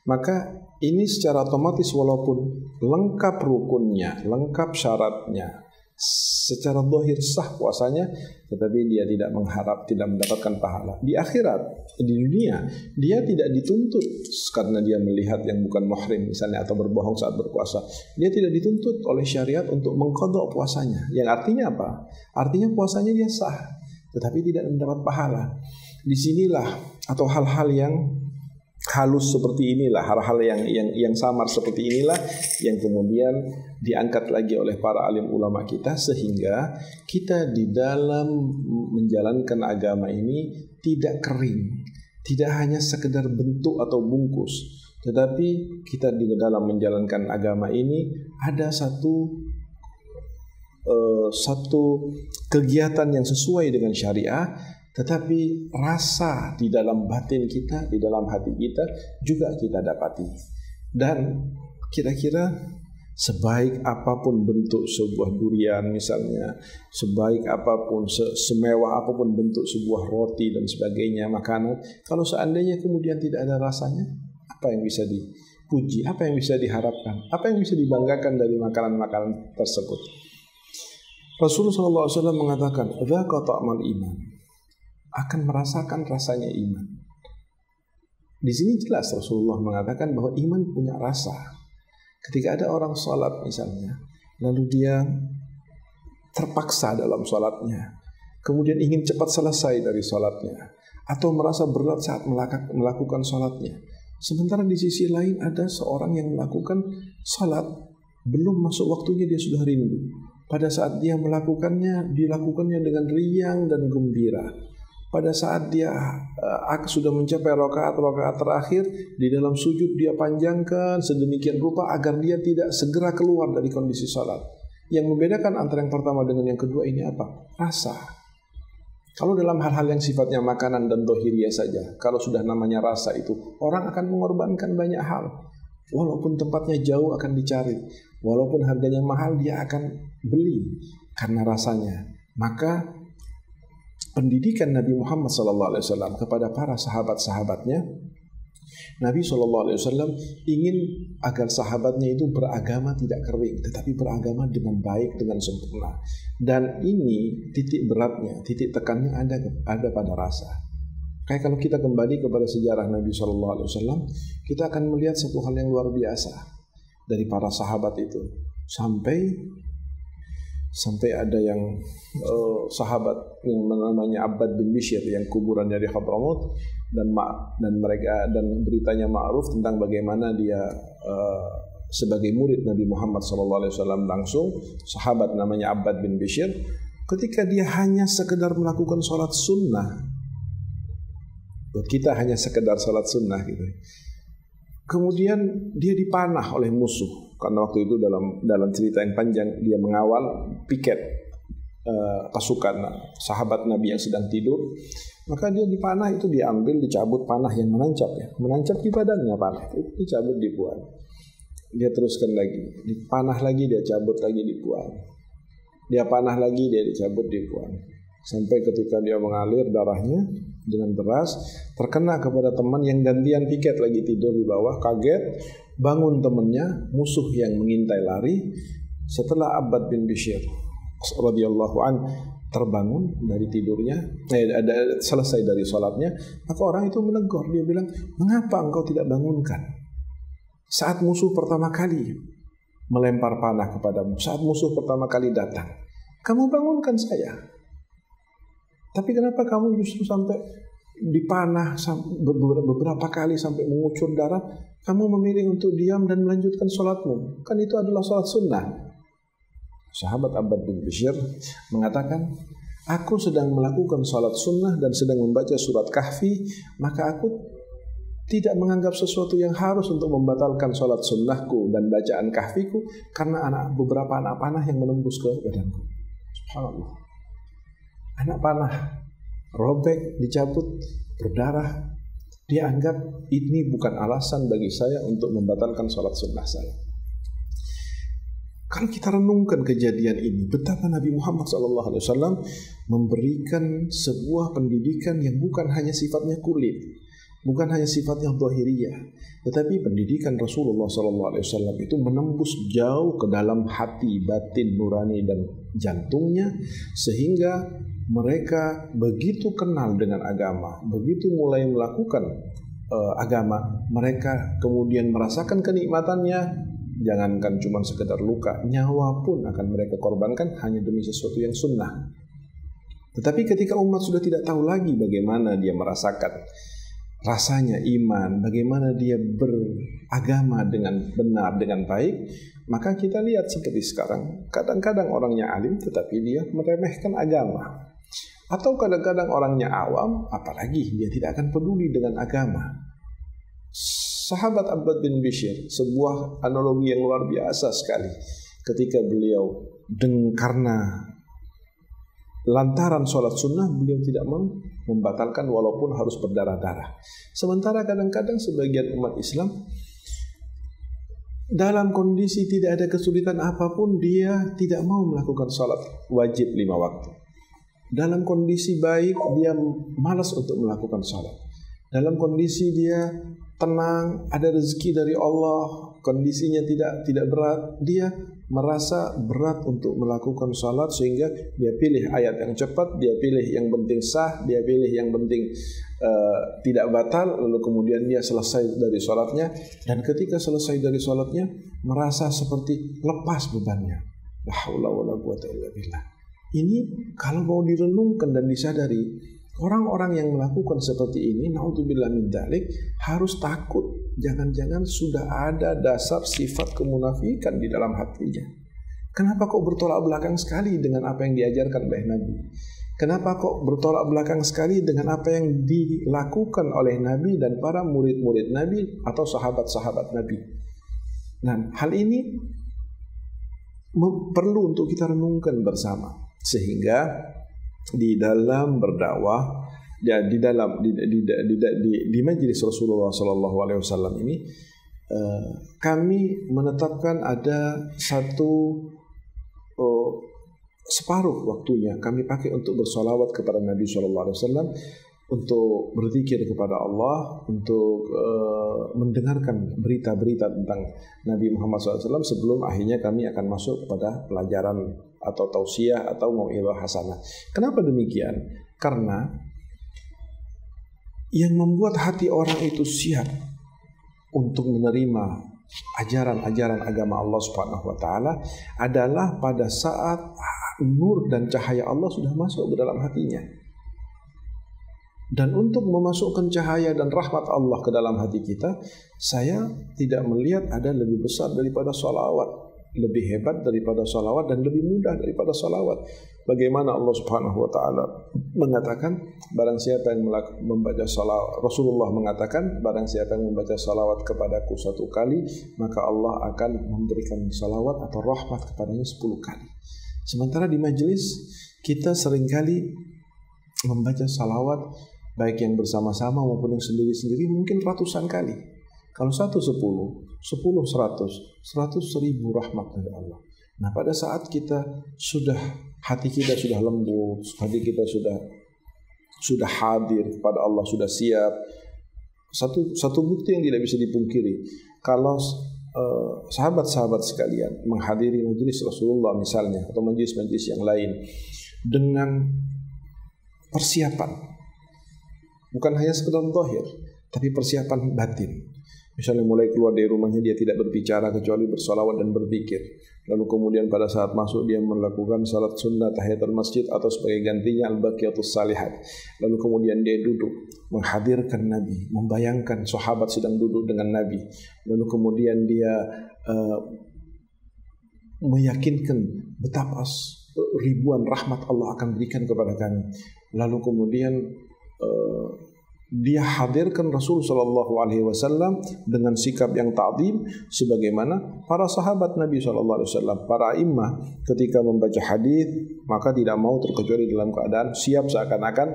maka ini secara otomatis walaupun lengkap rukunnya, lengkap syaratnya, secara zahir sah puasanya, tetapi dia tidak mengharap, tidak mendapatkan pahala. Di akhirat, di dunia, dia tidak dituntut karena dia melihat yang bukan muhrim misalnya atau berbohong saat berpuasa. Dia tidak dituntut oleh syariat untuk mengqadha puasanya. Yang artinya apa? Artinya puasanya dia sah, tetapi tidak mendapat pahala. Disinilah atau hal-hal yang halus seperti inilah, hal-hal yang samar seperti inilah yang kemudian diangkat lagi oleh para alim ulama kita, sehingga kita di dalam menjalankan agama ini tidak kering, tidak hanya sekedar bentuk atau bungkus, tetapi kita di dalam menjalankan agama ini ada satu kegiatan yang sesuai dengan syariah, tetapi rasa di dalam batin kita, di dalam hati kita juga kita dapati. Dan kira-kira sebaik apapun bentuk sebuah durian misalnya, sebaik apapun, semewah apapun bentuk sebuah roti dan sebagainya, makanan, kalau seandainya kemudian tidak ada rasanya, apa yang bisa dipuji, apa yang bisa diharapkan, apa yang bisa dibanggakan dari makanan-makanan tersebut? Rasulullah SAW mengatakan, "Dzaqa ta'mal iman." Akan merasakan rasanya iman. Di sini jelas Rasulullah mengatakan bahwa iman punya rasa. Ketika ada orang sholat misalnya, lalu dia terpaksa dalam sholatnya, kemudian ingin cepat selesai dari sholatnya, atau merasa berat saat melakukan sholatnya. Sementara di sisi lain ada seorang yang melakukan sholat, belum masuk waktunya dia sudah rindu. Pada saat dia melakukannya, dilakukannya dengan riang dan gembira. Pada saat dia sudah mencapai rakaat terakhir, di dalam sujud dia panjangkan sedemikian rupa agar dia tidak segera keluar dari kondisi salat. Yang membedakan antara yang pertama dengan yang kedua ini apa? Rasa. Kalau dalam hal-hal yang sifatnya makanan dan dohiriyah saja, kalau sudah namanya rasa itu, orang akan mengorbankan banyak hal. Walaupun tempatnya jauh akan dicari, walaupun harganya mahal dia akan beli karena rasanya. Maka pendidikan Nabi Muhammad SAW kepada para sahabat-sahabatnya, Nabi SAW ingin agar sahabatnya itu beragama tidak kering, tetapi beragama dengan baik, dengan sempurna. Dan ini titik beratnya, titik tekannya ada pada rasa. Kayak kalau kita kembali kepada sejarah Nabi SAW, kita akan melihat satu hal yang luar biasa dari para sahabat itu. Sampai ada yang sahabat yang namanya Abbad bin Bishr yang kuburannya di Hadramaut, dan beritanya ma'ruf tentang bagaimana dia sebagai murid Nabi Muhammad SAW langsung, sahabat namanya Abbad bin Bishr, ketika dia hanya sekedar melakukan sholat sunnah, buat kita hanya sekedar sholat sunnah gitu, kemudian dia dipanah oleh musuh. Karena waktu itu dalam cerita yang panjang dia mengawal piket pasukan sahabat Nabi yang sedang tidur, maka dia dipanah, itu diambil, dicabut panah yang menancap di badannya, panah itu dicabut, dibuang. Dia teruskan lagi, dipanah lagi, dia cabut lagi, dibuang. Dia panah lagi, dia dicabut, dibuang. Sampai ketika dia mengalir darahnya dengan deras, terkena kepada teman yang gantian piket lagi tidur di bawah, kaget, bangun temannya, musuh yang mengintai lari. Setelah Abbad bin Bishr radhiyallahu an terbangun dari tidurnya, selesai dari sholatnya, maka orang itu menegur, dia bilang, "Mengapa engkau tidak bangunkan saat musuh pertama kali melempar panah kepadamu, saat musuh pertama kali datang? Kamu bangunkan saya. Tapi kenapa kamu justru sampai dipanah beberapa kali sampai mengucur darah, kamu memilih untuk diam dan melanjutkan sholatmu? Kan itu adalah sholat sunnah." Sahabat Abbad bin Bishr mengatakan, "Aku sedang melakukan sholat sunnah dan sedang membaca surat Kahfi, maka aku tidak menganggap sesuatu yang harus untuk membatalkan sholat sunnahku dan bacaan Kahfiku karena beberapa anak panah yang menembus ke badanku." Subhanallah. Anak panah robek, dicabut, berdarah, dia anggap ini bukan alasan bagi saya untuk membatalkan sholat sunnah saya. Kalau kita renungkan kejadian ini, betapa Nabi Muhammad SAW memberikan sebuah pendidikan yang bukan hanya sifatnya kulit, bukan hanya sifatnya zahiriyah, tetapi pendidikan Rasulullah SAW itu menembus jauh ke dalam hati, batin, nurani dan jantungnya, sehingga mereka begitu kenal dengan agama, begitu mulai melakukan agama, mereka kemudian merasakan kenikmatannya. Jangankan cuma sekedar luka, nyawa pun akan mereka korbankan hanya demi sesuatu yang sunnah. Tetapi ketika umat sudah tidak tahu lagi bagaimana dia merasakan rasanya iman, bagaimana dia beragama dengan benar, dengan baik, maka kita lihat seperti sekarang, kadang-kadang orangnya alim tetapi dia meremehkan agama. Atau kadang-kadang orangnya awam, apalagi dia tidak akan peduli dengan agama. Sahabat Abbad bin Bishr, sebuah analogi yang luar biasa sekali ketika beliau karena lantaran sholat sunnah beliau tidak mau membatalkan walaupun harus berdarah-darah. Sementara kadang-kadang sebagian umat Islam dalam kondisi tidak ada kesulitan apapun dia tidak mau melakukan sholat wajib 5 waktu. Dalam kondisi baik dia malas untuk melakukan sholat. Dalam kondisi dia tenang, ada rezeki dari Allah, kondisinya tidak berat, dia merasa berat untuk melakukan salat sehingga dia pilih ayat yang cepat, dia pilih yang penting sah, dia pilih yang penting tidak batal, lalu kemudian dia selesai dari salatnya, dan ketika selesai dari salatnya merasa seperti lepas bebannya. La haula wala quwata illa billah. Ini kalau mau direnungkan dan disadari, orang-orang yang melakukan seperti ini, naudzubillah min dzalik, harus takut. Jangan-jangan sudah ada dasar sifat kemunafikan di dalam hatinya. Kenapa kok bertolak belakang sekali dengan apa yang diajarkan oleh Nabi? Kenapa kok bertolak belakang sekali dengan apa yang dilakukan oleh Nabi dan para murid-murid Nabi atau sahabat-sahabat Nabi? Nah, hal ini perlu untuk kita renungkan bersama, sehingga di dalam berdakwah, di majelis Rasulullah SAW ini, kami menetapkan ada separuh waktunya kami pakai untuk bersolawat kepada Nabi SAW, untuk berzikir kepada Allah, untuk mendengarkan berita-berita tentang Nabi Muhammad SAW sebelum akhirnya kami akan masuk kepada pelajaran atau tausiah atau mau'izah hasanah. Kenapa demikian? Karena yang membuat hati orang itu siap untuk menerima ajaran-ajaran agama Allah Subhanahu wa taala adalah pada saat nur dan cahaya Allah sudah masuk ke dalam hatinya. Dan untuk memasukkan cahaya dan rahmat Allah ke dalam hati kita, saya tidak melihat ada lebih besar daripada sholawat, lebih hebat daripada sholawat, dan lebih mudah daripada sholawat. Bagaimana Allah Subhanahu wa ta'ala mengatakan, barang siapa yang membaca sholawat, Rasulullah mengatakan, barang siapa yang membaca sholawat kepadaku 1 kali, maka Allah akan memberikan sholawat atau rahmat kepadanya 10 kali. Sementara di majelis kita seringkali membaca sholawat baik yang bersama-sama maupun yang sendiri-sendiri mungkin ratusan kali. Kalau 1 10, 10 100, 100.000 rahmat dari Allah. Nah, pada saat hati kita sudah lembut, hati kita sudah hadir kepada Allah, sudah siap. Satu bukti yang tidak bisa dipungkiri, kalau sahabat-sahabat sekalian menghadiri majelis Rasulullah misalnya atau majelis-majelis yang lain dengan persiapan, bukan hanya sekedar zahir, tapi persiapan batin. Misalnya mulai keluar dari rumahnya dia tidak berbicara kecuali bersolawat dan berzikir. Lalu kemudian pada saat masuk dia melakukan salat sunnah tahiyatul masjid atau sebagai gantinya al-baqiyatus salihat. Lalu kemudian dia duduk menghadirkan Nabi, membayangkan sahabat sedang duduk dengan Nabi. Lalu kemudian dia meyakinkan betapa ribuan rahmat Allah akan berikan kepada kami. Lalu kemudian dia hadirkan Rasul sallallahu alaihi wasallam dengan sikap yang ta'zim, sebagaimana para sahabat Nabi sallallahu alaihi wasallam, para imam ketika membaca hadis maka tidak mau terkecuali dalam keadaan siap seakan-akan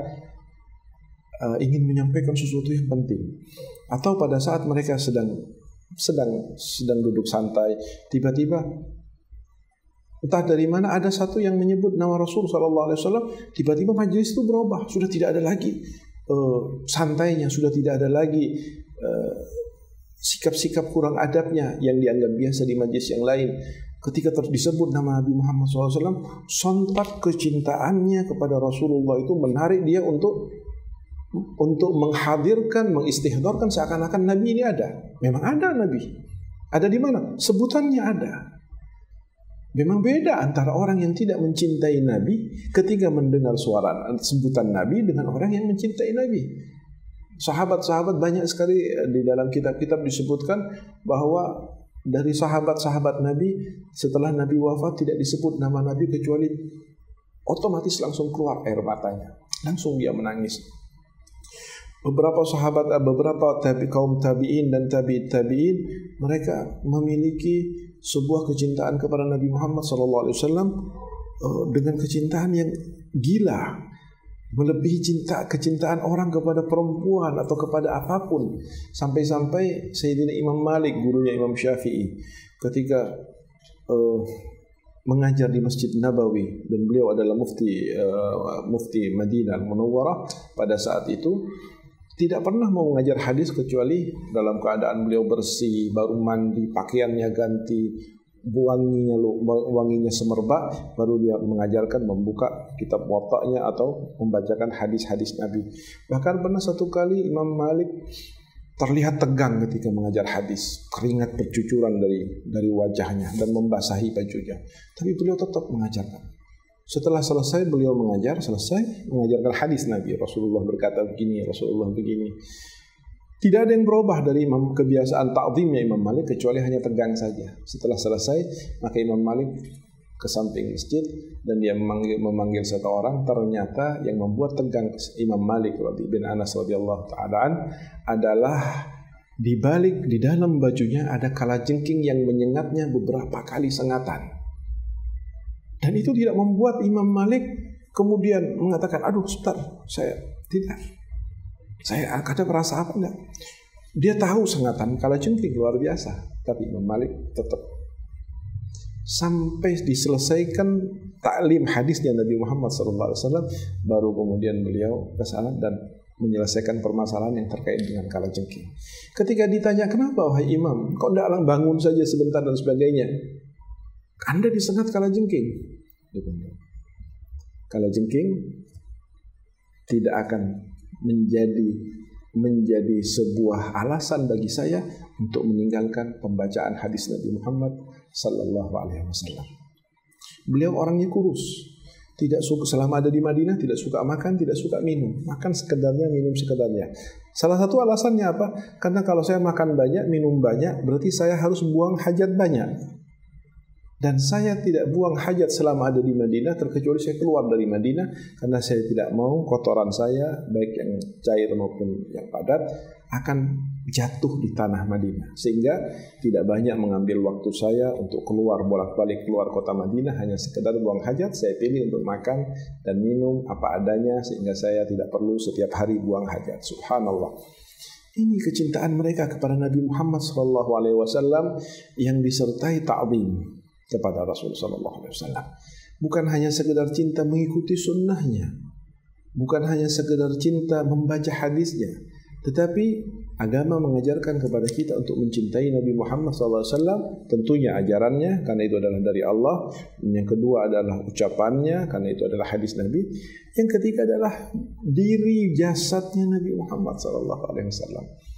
ingin menyampaikan sesuatu yang penting, atau pada saat mereka sedang duduk santai, tiba-tiba entah dari mana ada satu yang menyebut nama Rasul sallallahu alaihi wasallam, tiba-tiba majelis itu berubah, sudah tidak ada lagi santainya, sudah tidak ada lagi sikap-sikap kurang adabnya yang dianggap biasa di majelis yang lain. Ketika disebut nama Nabi Muhammad SAW, sontak kecintaannya kepada Rasulullah itu menarik dia untuk menghadirkan, mengistihdharkan seakan-akan Nabi ini ada. Memang ada Nabi. Ada di mana? Sebutannya ada. Memang beda antara orang yang tidak mencintai Nabi ketika mendengar suara sebutan Nabi dengan orang yang mencintai Nabi. Sahabat-sahabat banyak sekali di dalam kitab-kitab disebutkan bahwa dari sahabat-sahabat Nabi setelah Nabi wafat tidak disebut nama Nabi kecuali otomatis langsung keluar air matanya. Langsung dia menangis. Beberapa sahabat, kaum tabi'in dan tabi'in, mereka memiliki sebuah kecintaan kepada Nabi Muhammad SAW dengan kecintaan yang gila, melebihi kecintaan orang kepada perempuan atau kepada apapun. Sampai-sampai Sayyidina Imam Malik, gurunya Imam Syafi'i, ketika mengajar di Masjid Nabawi, dan beliau adalah mufti Madinah Al-Munawwarah pada saat itu, tidak pernah mau mengajar hadis kecuali dalam keadaan beliau bersih, baru mandi, pakaiannya ganti, wanginya semerbak, baru dia mengajarkan, membuka kitab Muwatta'nya atau membacakan hadis-hadis Nabi. Bahkan pernah satu kali Imam Malik terlihat tegang ketika mengajar hadis, keringat bercucuran dari wajahnya dan membasahi bajunya, tapi beliau tetap mengajarkan. Setelah selesai beliau mengajarkan hadis Nabi. Rasulullah berkata begini, Rasulullah begini. Tidak ada yang berubah dari kebiasaan ta'zimnya Imam Malik kecuali hanya tegang saja. Setelah selesai, maka Imam Malik ke samping masjid dan dia memanggil satu orang. Ternyata yang membuat tegang Imam Malik bin Anas radhiyallahu ta'ala adalah di dalam bajunya ada kalajengking yang menyengatnya beberapa kali sengatan. Dan itu tidak membuat Imam Malik kemudian mengatakan, aduh sebentar, saya ada merasa apa enggak. Dia tahu sengatan kalajengking luar biasa, tapi Imam Malik tetap sampai diselesaikan taklim hadisnya Nabi Muhammad SAW, baru kemudian beliau ke sana dan menyelesaikan permasalahan yang terkait dengan kalajengking. Ketika ditanya, kenapa wahai Imam, kok tidak bangun saja sebentar dan sebagainya, Anda disengat kalajengking. Kalajengking tidak akan menjadi sebuah alasan bagi saya untuk meninggalkan pembacaan hadis Nabi Muhammad sallallahu alaihi wasallam. Beliau orangnya kurus, tidak suka selama ada di Madinah, tidak suka makan, tidak suka minum, makan sekedarnya, minum sekedarnya. Salah satu alasannya apa? Karena kalau saya makan banyak, minum banyak, berarti saya harus buang hajat banyak. Dan saya tidak buang hajat selama ada di Madinah, terkecuali saya keluar dari Madinah, karena saya tidak mau kotoran saya, baik yang cair maupun yang padat, akan jatuh di tanah Madinah. Sehingga tidak banyak mengambil waktu saya untuk bolak-balik keluar kota Madinah, hanya sekedar buang hajat. Saya pilih untuk makan dan minum apa adanya, sehingga saya tidak perlu setiap hari buang hajat. Subhanallah. Ini kecintaan mereka kepada Nabi Muhammad SAW yang disertai ta'zim kepada Rasulullah SAW. Bukan hanya sekedar cinta mengikuti sunnahnya, bukan hanya sekedar cinta membaca hadisnya, tetapi agama mengajarkan kepada kita untuk mencintai Nabi Muhammad SAW. Tentunya ajarannya, karena itu adalah dari Allah. Yang kedua adalah ucapannya, karena itu adalah hadis Nabi. Yang ketiga adalah diri jasadnya Nabi Muhammad SAW.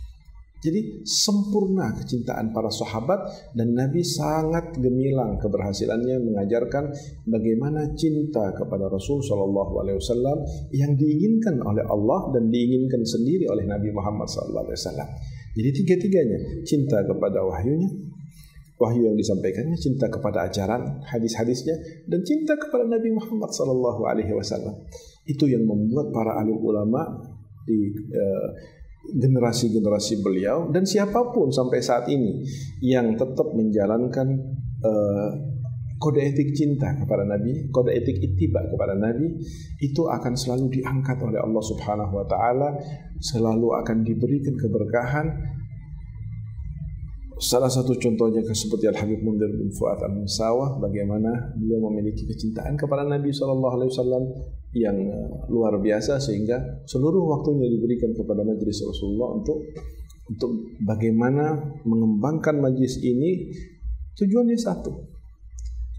Jadi sempurna kecintaan para sahabat, dan Nabi sangat gemilang keberhasilannya mengajarkan bagaimana cinta kepada Rasul Shallallahu Alaihi Wasallam yang diinginkan oleh Allah dan diinginkan sendiri oleh Nabi Muhammad Sallallahu Alaihi Wasallam. Jadi tiga-tiganya, cinta kepada wahyunya, wahyu yang disampaikannya, cinta kepada ajaran hadis-hadisnya, dan cinta kepada Nabi Muhammad Sallallahu Alaihi Wasallam. Itu yang membuat para alim ulama di generasi-generasi beliau dan siapapun sampai saat ini yang tetap menjalankan kode etik cinta kepada Nabi, kode etik ittiba kepada Nabi itu akan selalu diangkat oleh Allah Subhanahu wa taala, selalu akan diberikan keberkahan. Salah satu contohnya seperti Al-Habib Munzir bin Fuad Al-Musawah, bagaimana beliau memiliki kecintaan kepada Nabi SAW yang luar biasa, sehingga seluruh waktunya diberikan kepada majelis Rasulullah untuk bagaimana mengembangkan majelis ini. Tujuannya satu,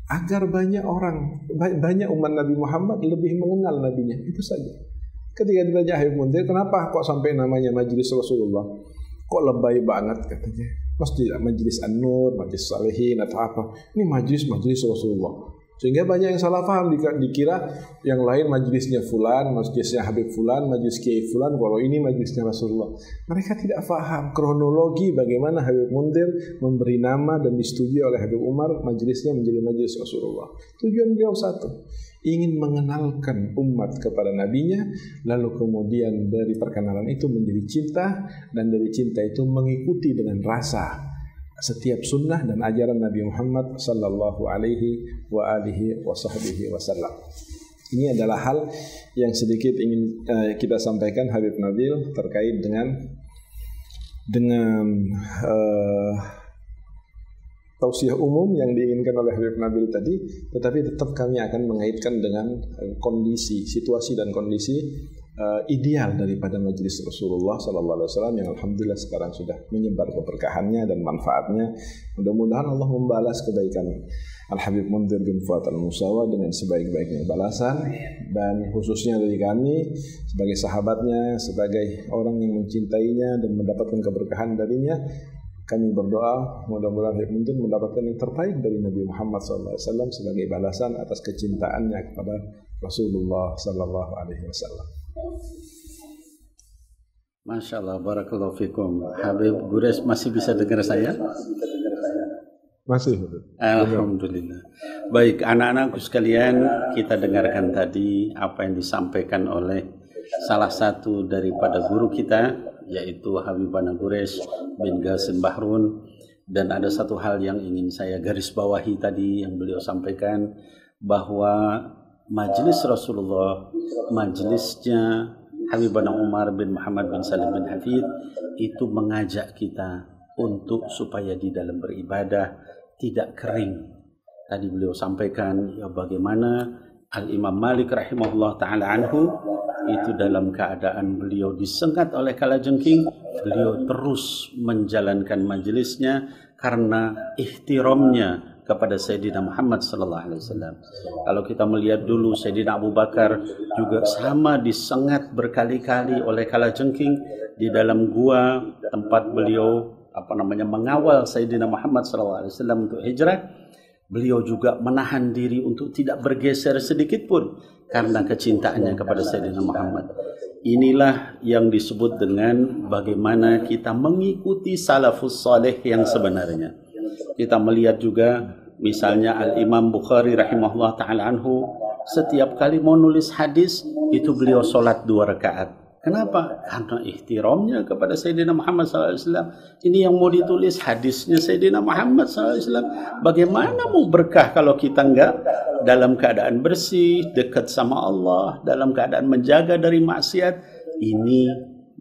agar banyak orang, banyak umat Nabi Muhammad lebih mengenal Nabinya, itu saja. Ketika ditanya Habib Munzir, kenapa kok sampai namanya majelis Rasulullah? Kok lebay banget katanya. Pasti majelis An-Nur, majelis Salihin atau apa. Ini majelis Rasulullah. Sehingga banyak yang salah paham, dikira yang lain majelisnya fulan, majelisnya Habib fulan, majelis Kiai fulan, kalau ini majelisnya Rasulullah. Mereka tidak paham kronologi bagaimana Habib Munzir memberi nama dan disetujui oleh Habib Umar majelisnya menjadi majelis Rasulullah. Tujuan beliau satu, ingin mengenalkan umat kepada nabinya, lalu kemudian dari perkenalan itu menjadi cinta, dan dari cinta itu mengikuti dengan rasa setiap sunnah dan ajaran Nabi Muhammad sallallahu alaihi wa alihi wa sahbihi wasallam. Ini adalah hal yang sedikit ingin kita sampaikan Habib Nabil terkait dengan tausiah umum yang diinginkan oleh Habib Nabil tadi, tetapi tetap kami akan mengaitkan dengan kondisi, situasi dan kondisi ideal daripada majelis Rasulullah SAW yang alhamdulillah sekarang sudah menyebar keberkahannya dan manfaatnya. Mudah-mudahan Allah membalas kebaikan Al-Habib Munzir bin Fuad Al-Musawah dengan sebaik-baiknya balasan, dan khususnya dari kami sebagai sahabatnya, sebagai orang yang mencintainya dan mendapatkan keberkahan darinya, kami berdoa mudah-mudahan Habib Munzir mendapatkan yang terbaik dari Nabi Muhammad SAW sebagai balasan atas kecintaannya kepada Rasulullah SAW. Masya Allah, barakallahu fikum. Habib Gures masih bisa dengar saya? Masih. Alhamdulillah. Baik, anak-anakku sekalian, kita dengarkan tadi apa yang disampaikan oleh salah satu daripada guru kita, yaitu Habib Gures bin Qasim Bahrun. Dan ada satu hal yang ingin saya garis bawahi tadi yang beliau sampaikan, bahwa majelis Rasulullah, majelisnya Habib Umar bin Muhammad bin Salim bin Hafid itu mengajak kita untuk supaya di dalam beribadah tidak kering. Tadi beliau sampaikan ya bagaimana Al-Imam Malik rahimahullah ta'ala anhu itu dalam keadaan beliau disengat oleh kalajengking, beliau terus menjalankan majelisnya karena ihtiramnya kepada Sayyidina Muhammad sallallahu alaihi wasallam. Kalau kita melihat dulu Sayyidina Abu Bakar juga sama disengat berkali-kali oleh kalajengking di dalam gua tempat beliau mengawal Sayyidina Muhammad sallallahu alaihi wasallam untuk hijrah. Beliau juga menahan diri untuk tidak bergeser sedikit pun karena kecintaannya kepada Sayyidina Muhammad. Inilah yang disebut dengan bagaimana kita mengikuti salafus saleh yang sebenarnya. Kita melihat juga misalnya Al-Imam Bukhari rahimahullah ta'ala anhu, setiap kali mau nulis hadis itu beliau sholat 2 rakaat. Kenapa? Karena ihtiramnya kepada Sayyidina Muhammad SAW. Ini yang mau ditulis hadisnya Sayyidina Muhammad SAW. Bagaimana mau berkah kalau kita enggak dalam keadaan bersih, dekat sama Allah, dalam keadaan menjaga dari maksiat. Ini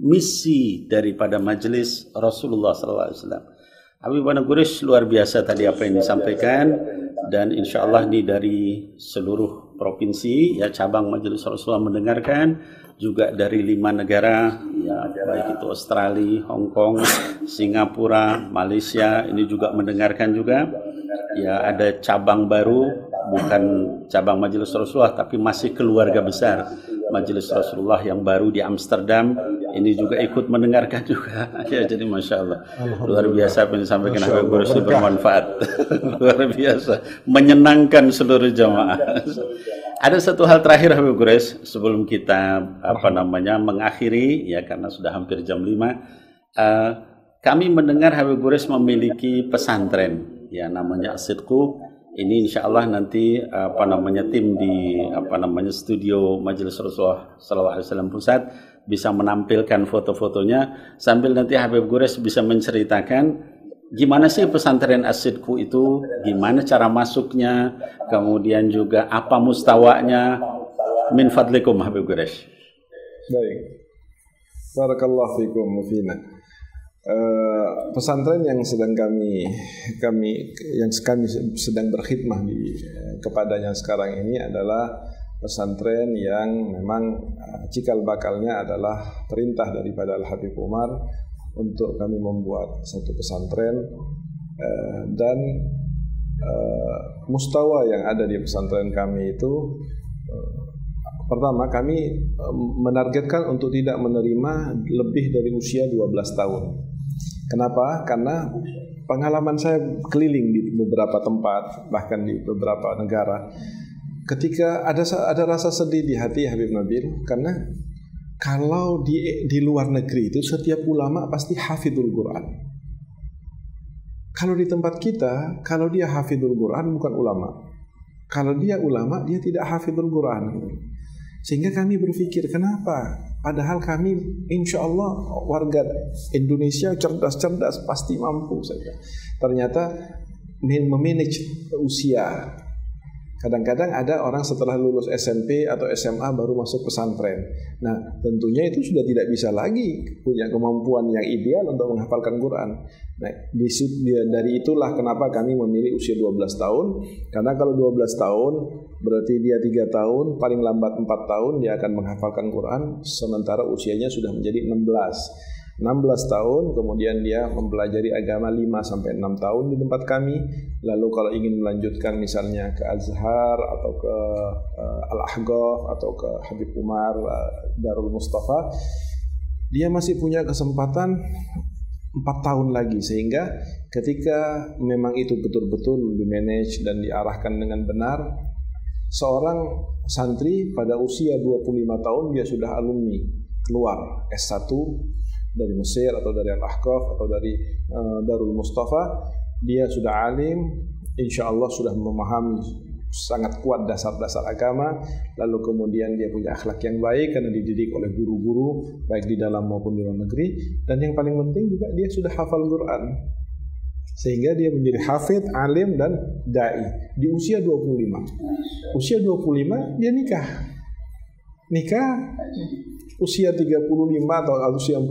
misi daripada majelis Rasulullah SAW. Habib Gures luar biasa tadi apa yang disampaikan, dan insya Allah ini dari seluruh provinsi ya cabang Majelis Rasulullah mendengarkan, juga dari 5 negara ya baik itu Australia, Hong Kong, Singapura, Malaysia ini juga mendengarkan juga. Ya ada cabang baru, bukan cabang Majelis Rasulullah tapi masih keluarga besar Majelis Rasulullah yang baru di Amsterdam ini juga ikut mendengarkan juga. Ya jadi Masya Allah luar biasa apa yang disampaikan Habib Gures bermanfaat. Luar biasa, menyenangkan seluruh jamaah. Ada satu hal terakhir Habib Gures sebelum kita mengakhiri ya karena sudah hampir jam 5. Kami mendengar Habib Gures memiliki pesantren ya namanya As-Sidqu. Ini insya Allah nanti tim di studio Majelis Rasulullah SAW Pusat bisa menampilkan foto-fotonya sambil nanti Habib Gures bisa menceritakan gimana sih pesantren As-Sidqu itu? Gimana cara masuknya? Kemudian juga apa mustawanya? Min fadlikum Habib Quraish. Baik. Barakallahu fikum mufina. Pesantren yang sedang kami sedang berkhidmah kepadanya sekarang ini adalah pesantren yang memang cikal bakalnya adalah perintah daripada Al-Habib Umar untuk kami membuat satu pesantren, dan mustawa yang ada di pesantren kami itu, pertama kami menargetkan untuk tidak menerima lebih dari usia 12 tahun. Kenapa? Karena pengalaman saya keliling di beberapa tempat, bahkan di beberapa negara, ketika ada rasa sedih di hati Habib Nabil, karena kalau di luar negeri itu setiap ulama pasti hafidhul Quran. Kalau di tempat kita, kalau dia hafidhul Quran bukan ulama. Kalau dia ulama, dia tidak hafidhul Quran. Sehingga kami berpikir, kenapa? Padahal kami insya Allah warga Indonesia cerdas-cerdas, pasti mampu saja. Ternyata memanage usia. Kadang-kadang ada orang setelah lulus SMP atau SMA baru masuk pesantren. Nah, tentunya itu sudah tidak bisa lagi punya kemampuan yang ideal untuk menghafalkan Quran. Nah, dari itulah kenapa kami memilih usia 12 tahun. Karena kalau 12 tahun berarti dia 3 tahun, paling lambat 4 tahun dia akan menghafalkan Quran, sementara usianya sudah menjadi 16 tahun, kemudian dia mempelajari agama 5-6 tahun di tempat kami. Lalu kalau ingin melanjutkan misalnya ke Azhar atau ke Al-Ahqaf atau ke Habib Umar Darul Mustafa, dia masih punya kesempatan 4 tahun lagi. Sehingga ketika memang itu betul-betul dimanage dan diarahkan dengan benar, seorang santri pada usia 25 tahun dia sudah alumni keluar S1 dari Mesir atau dari Al-Ahqaf atau dari Darul Mustafa, dia sudah alim, insya Allah sudah memahami sangat kuat dasar-dasar agama, lalu kemudian dia punya akhlak yang baik karena dididik oleh guru-guru baik di dalam maupun di luar negeri, dan yang paling penting juga dia sudah hafal Quran, sehingga dia menjadi hafidh, alim dan dai di usia 25. Usia 25 dia nikah usia 35 atau usia 40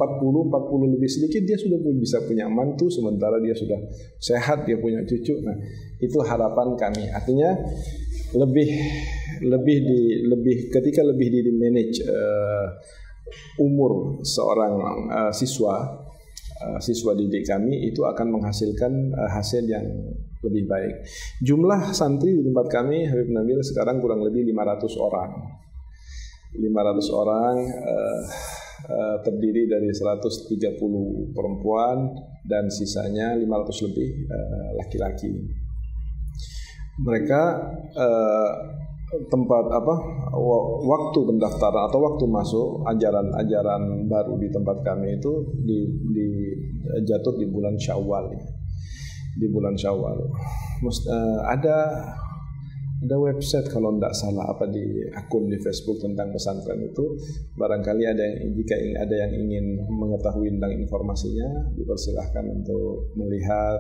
lebih sedikit dia sudah bisa punya mantu, sementara dia sudah sehat, dia punya cucu. Nah, itu harapan kami. Artinya ketika lebih di manage umur seorang siswa didik kami, itu akan menghasilkan hasil yang lebih baik. Jumlah santri di tempat kami Habib Nabil sekarang kurang lebih 500 orang. 500 orang terdiri dari 130 perempuan dan sisanya 500 lebih laki-laki. Mereka waktu pendaftaran atau waktu masuk ajaran baru di tempat kami itu jatuh di bulan Syawal. Di bulan Syawal ada website kalau tidak salah di akun di Facebook tentang pesantren itu. Barangkali jika ada yang ingin mengetahui tentang informasinya, dipersilahkan untuk melihat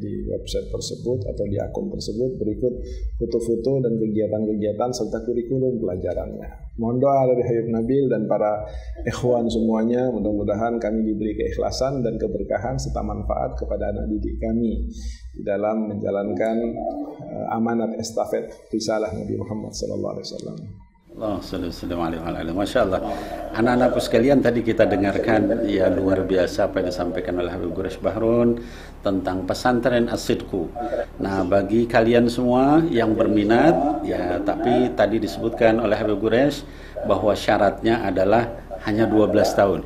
di website tersebut atau di akun tersebut. Berikut foto-foto dan kegiatan-kegiatan serta kurikulum pelajarannya. Mohon doa dari Habib Nabil dan para ikhwan semuanya, mudah-mudahan kami diberi keikhlasan dan keberkahan serta manfaat kepada anak didik kami di dalam menjalankan amanat estafet risalah Nabi Muhammad SAW. Masya Allah. Anak-anakku sekalian, tadi kita dengarkan ya luar biasa apa yang disampaikan oleh Habib Quraish Bahrun tentang pesantren As-Sidqu. Nah, bagi kalian semua yang berminat ya, tapi tadi disebutkan oleh Habib Quraish bahwa syaratnya adalah hanya 12 tahun.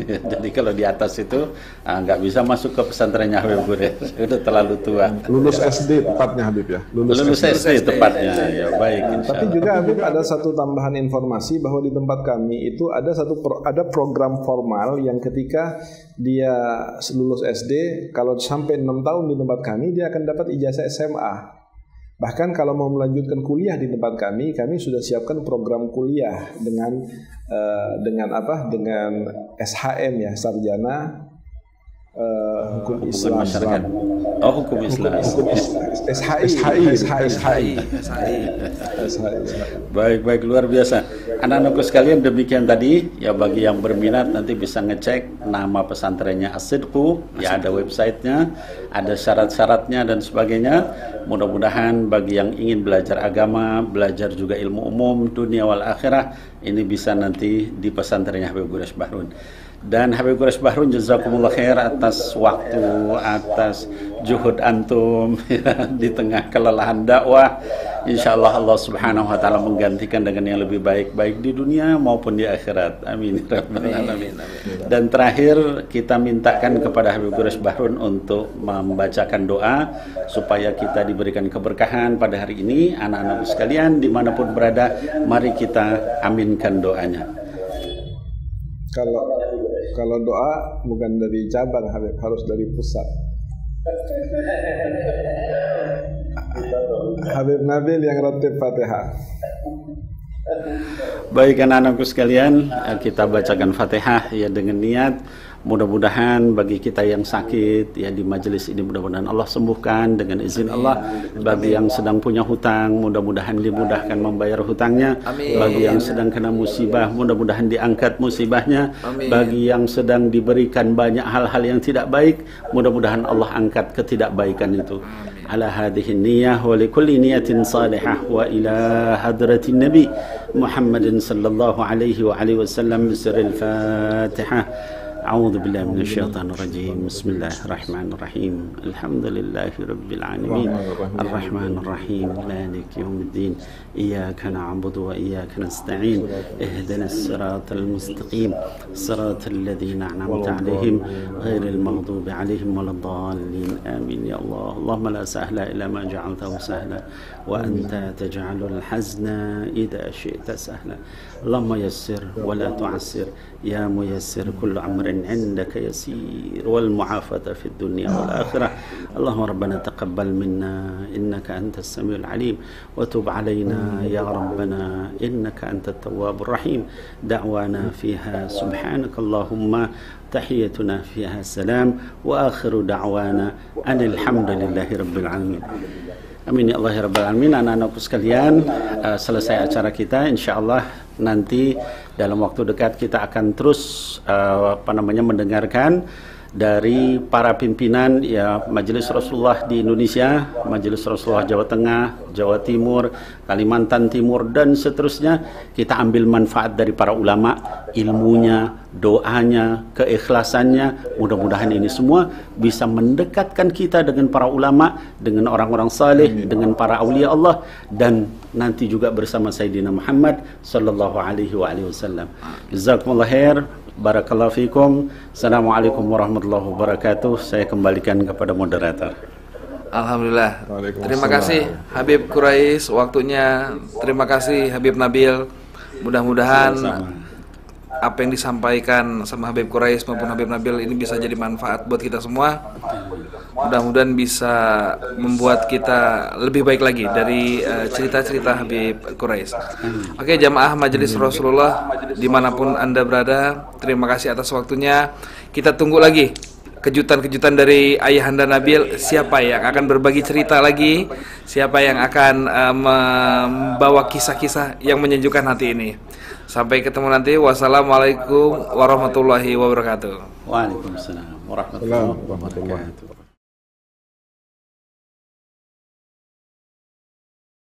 Jadi kalau di atas itu nggak bisa masuk ke pesantrennya Habib Quraish, udah terlalu tua. Lulus SD tepatnya Habib ya. Lulus SD tepatnya ya, baik. Tapi juga Habib ada satu tambahan informasi bahwa di tempat kami itu ada program formal yang ketika dia lulus SD, kalau sampai 6 tahun di tempat kami dia akan dapat ijazah SMA. Bahkan kalau mau melanjutkan kuliah di tempat kami sudah siapkan program kuliah dengan SHM ya, sarjana hukum hubungan Islam. masyarakat. Oh, hukum Islam. SHI. Baik, luar biasa. Anak-anakku sekalian, demikian tadi ya, bagi yang berminat nanti bisa ngecek nama pesantrennya As-Sidqu, ya ada websitenya, ada syarat-syaratnya dan sebagainya. Mudah-mudahan bagi yang ingin belajar agama, belajar juga ilmu umum dunia wal akhirah, ini bisa nanti di pesantrennya Habib Quraish Bahrun. Dan Habib Quraish Bahrun, jazakumullah khair atas waktu, atas juhud antum ya, di tengah kelelahan dakwah. Insyaallah Allah Subhanahu wa taala menggantikan dengan yang lebih baik di dunia maupun di akhirat. Amin ya rabbal alamin. Dan terakhir kita mintakan kepada Habib Quraish Bahrun untuk membacakan doa supaya kita diberikan keberkahan pada hari ini. Anak-anak sekalian dimanapun berada, mari kita aminkan doanya. Kalau doa bukan dari cabang Habib, harus dari pusat. Habib Nabil yang ratib Fatihah. Baik anak-anakku sekalian, kita bacakan Fatihah ya dengan niat. Mudah-mudahan bagi kita yang sakit ya di majelis ini, mudah-mudahan Allah sembuhkan dengan izin Allah. Bagi yang sedang punya hutang, mudah-mudahan dimudahkan membayar hutangnya. Bagi yang sedang kena musibah, mudah-mudahan diangkat musibahnya. Bagi yang sedang diberikan banyak hal-hal yang tidak baik, mudah-mudahan Allah angkat ketidakbaikan itu. Ala hadhihi niyyah wa likulli niyatin salihah wa ila hadratin nabi Muhammadin sallallahu alaihi wa alihi wasallam bisirril Fatihah. أعوذ بالله من الشيطان الرجيم بسم الله الرحمن الرحيم الحمد لله رب العالمين الرحمن الرحيم مالك يوم الدين إياك نعبد وإياك نستعين اهدنا الصراط المستقيم صراط الذين أنعمت عليهم غير المغضوب عليهم ولا الضالين آمين يا الله اللهم لا سهل إلا ما جعلته سهلا وأنت تجعل الحزن إذا شئت سهلا اللهم يسر ولا تعسر يا ميسر كل أمر عندك يسير والمعافاة في الدنيا والآخرة اللهم ربنا تقبل منا إنك أنت السميع العليم وتب علينا يا ربنا إنك أنت التواب الرحيم دعوانا فيها سبحانك اللهم تحيتنا فيها سلام وآخر دعوانا أن الحمد لله رب العالمين. Amin ya Allah ya Rabbal Alamin. Anak-anakku sekalian, selesai acara kita, insya Allah nanti dalam waktu dekat kita akan terus mendengarkan dari para pimpinan ya Majelis Rasulullah di Indonesia, Majelis Rasulullah Jawa Tengah, Jawa Timur, Kalimantan Timur dan seterusnya. Kita ambil manfaat dari para ulama, ilmunya, doanya, keikhlasannya. Mudah-mudahan ini semua bisa mendekatkan kita dengan para ulama, dengan orang-orang saleh, dengan para aulia Allah, dan nanti juga bersama Sayyidina Muhammad sallallahu alaihi wasallam. Jazakumullah khair. Barakallahu fikum. Assalamualaikum warahmatullahi wabarakatuh. Saya kembalikan kepada moderator. Alhamdulillah. Terima kasih Habib Quraish waktunya. Terima kasih Habib Nabil. Mudah-mudahan apa yang disampaikan sama Habib Quraish maupun Habib Nabil ini bisa jadi manfaat buat kita semua. Mudah-mudahan bisa membuat kita lebih baik lagi dari cerita-cerita Habib Quraish. Oke, jamaah Majelis Rasulullah dimanapun Anda berada, terima kasih atas waktunya. Kita tunggu lagi kejutan-kejutan dari Ayahanda Nabil. Siapa yang akan berbagi cerita lagi, siapa yang akan membawa kisah-kisah yang menyejukkan hati ini. Sampai ketemu nanti. Wassalamualaikum warahmatullahi wabarakatuh. Waalaikumsalam warahmatullahi wabarakatuh.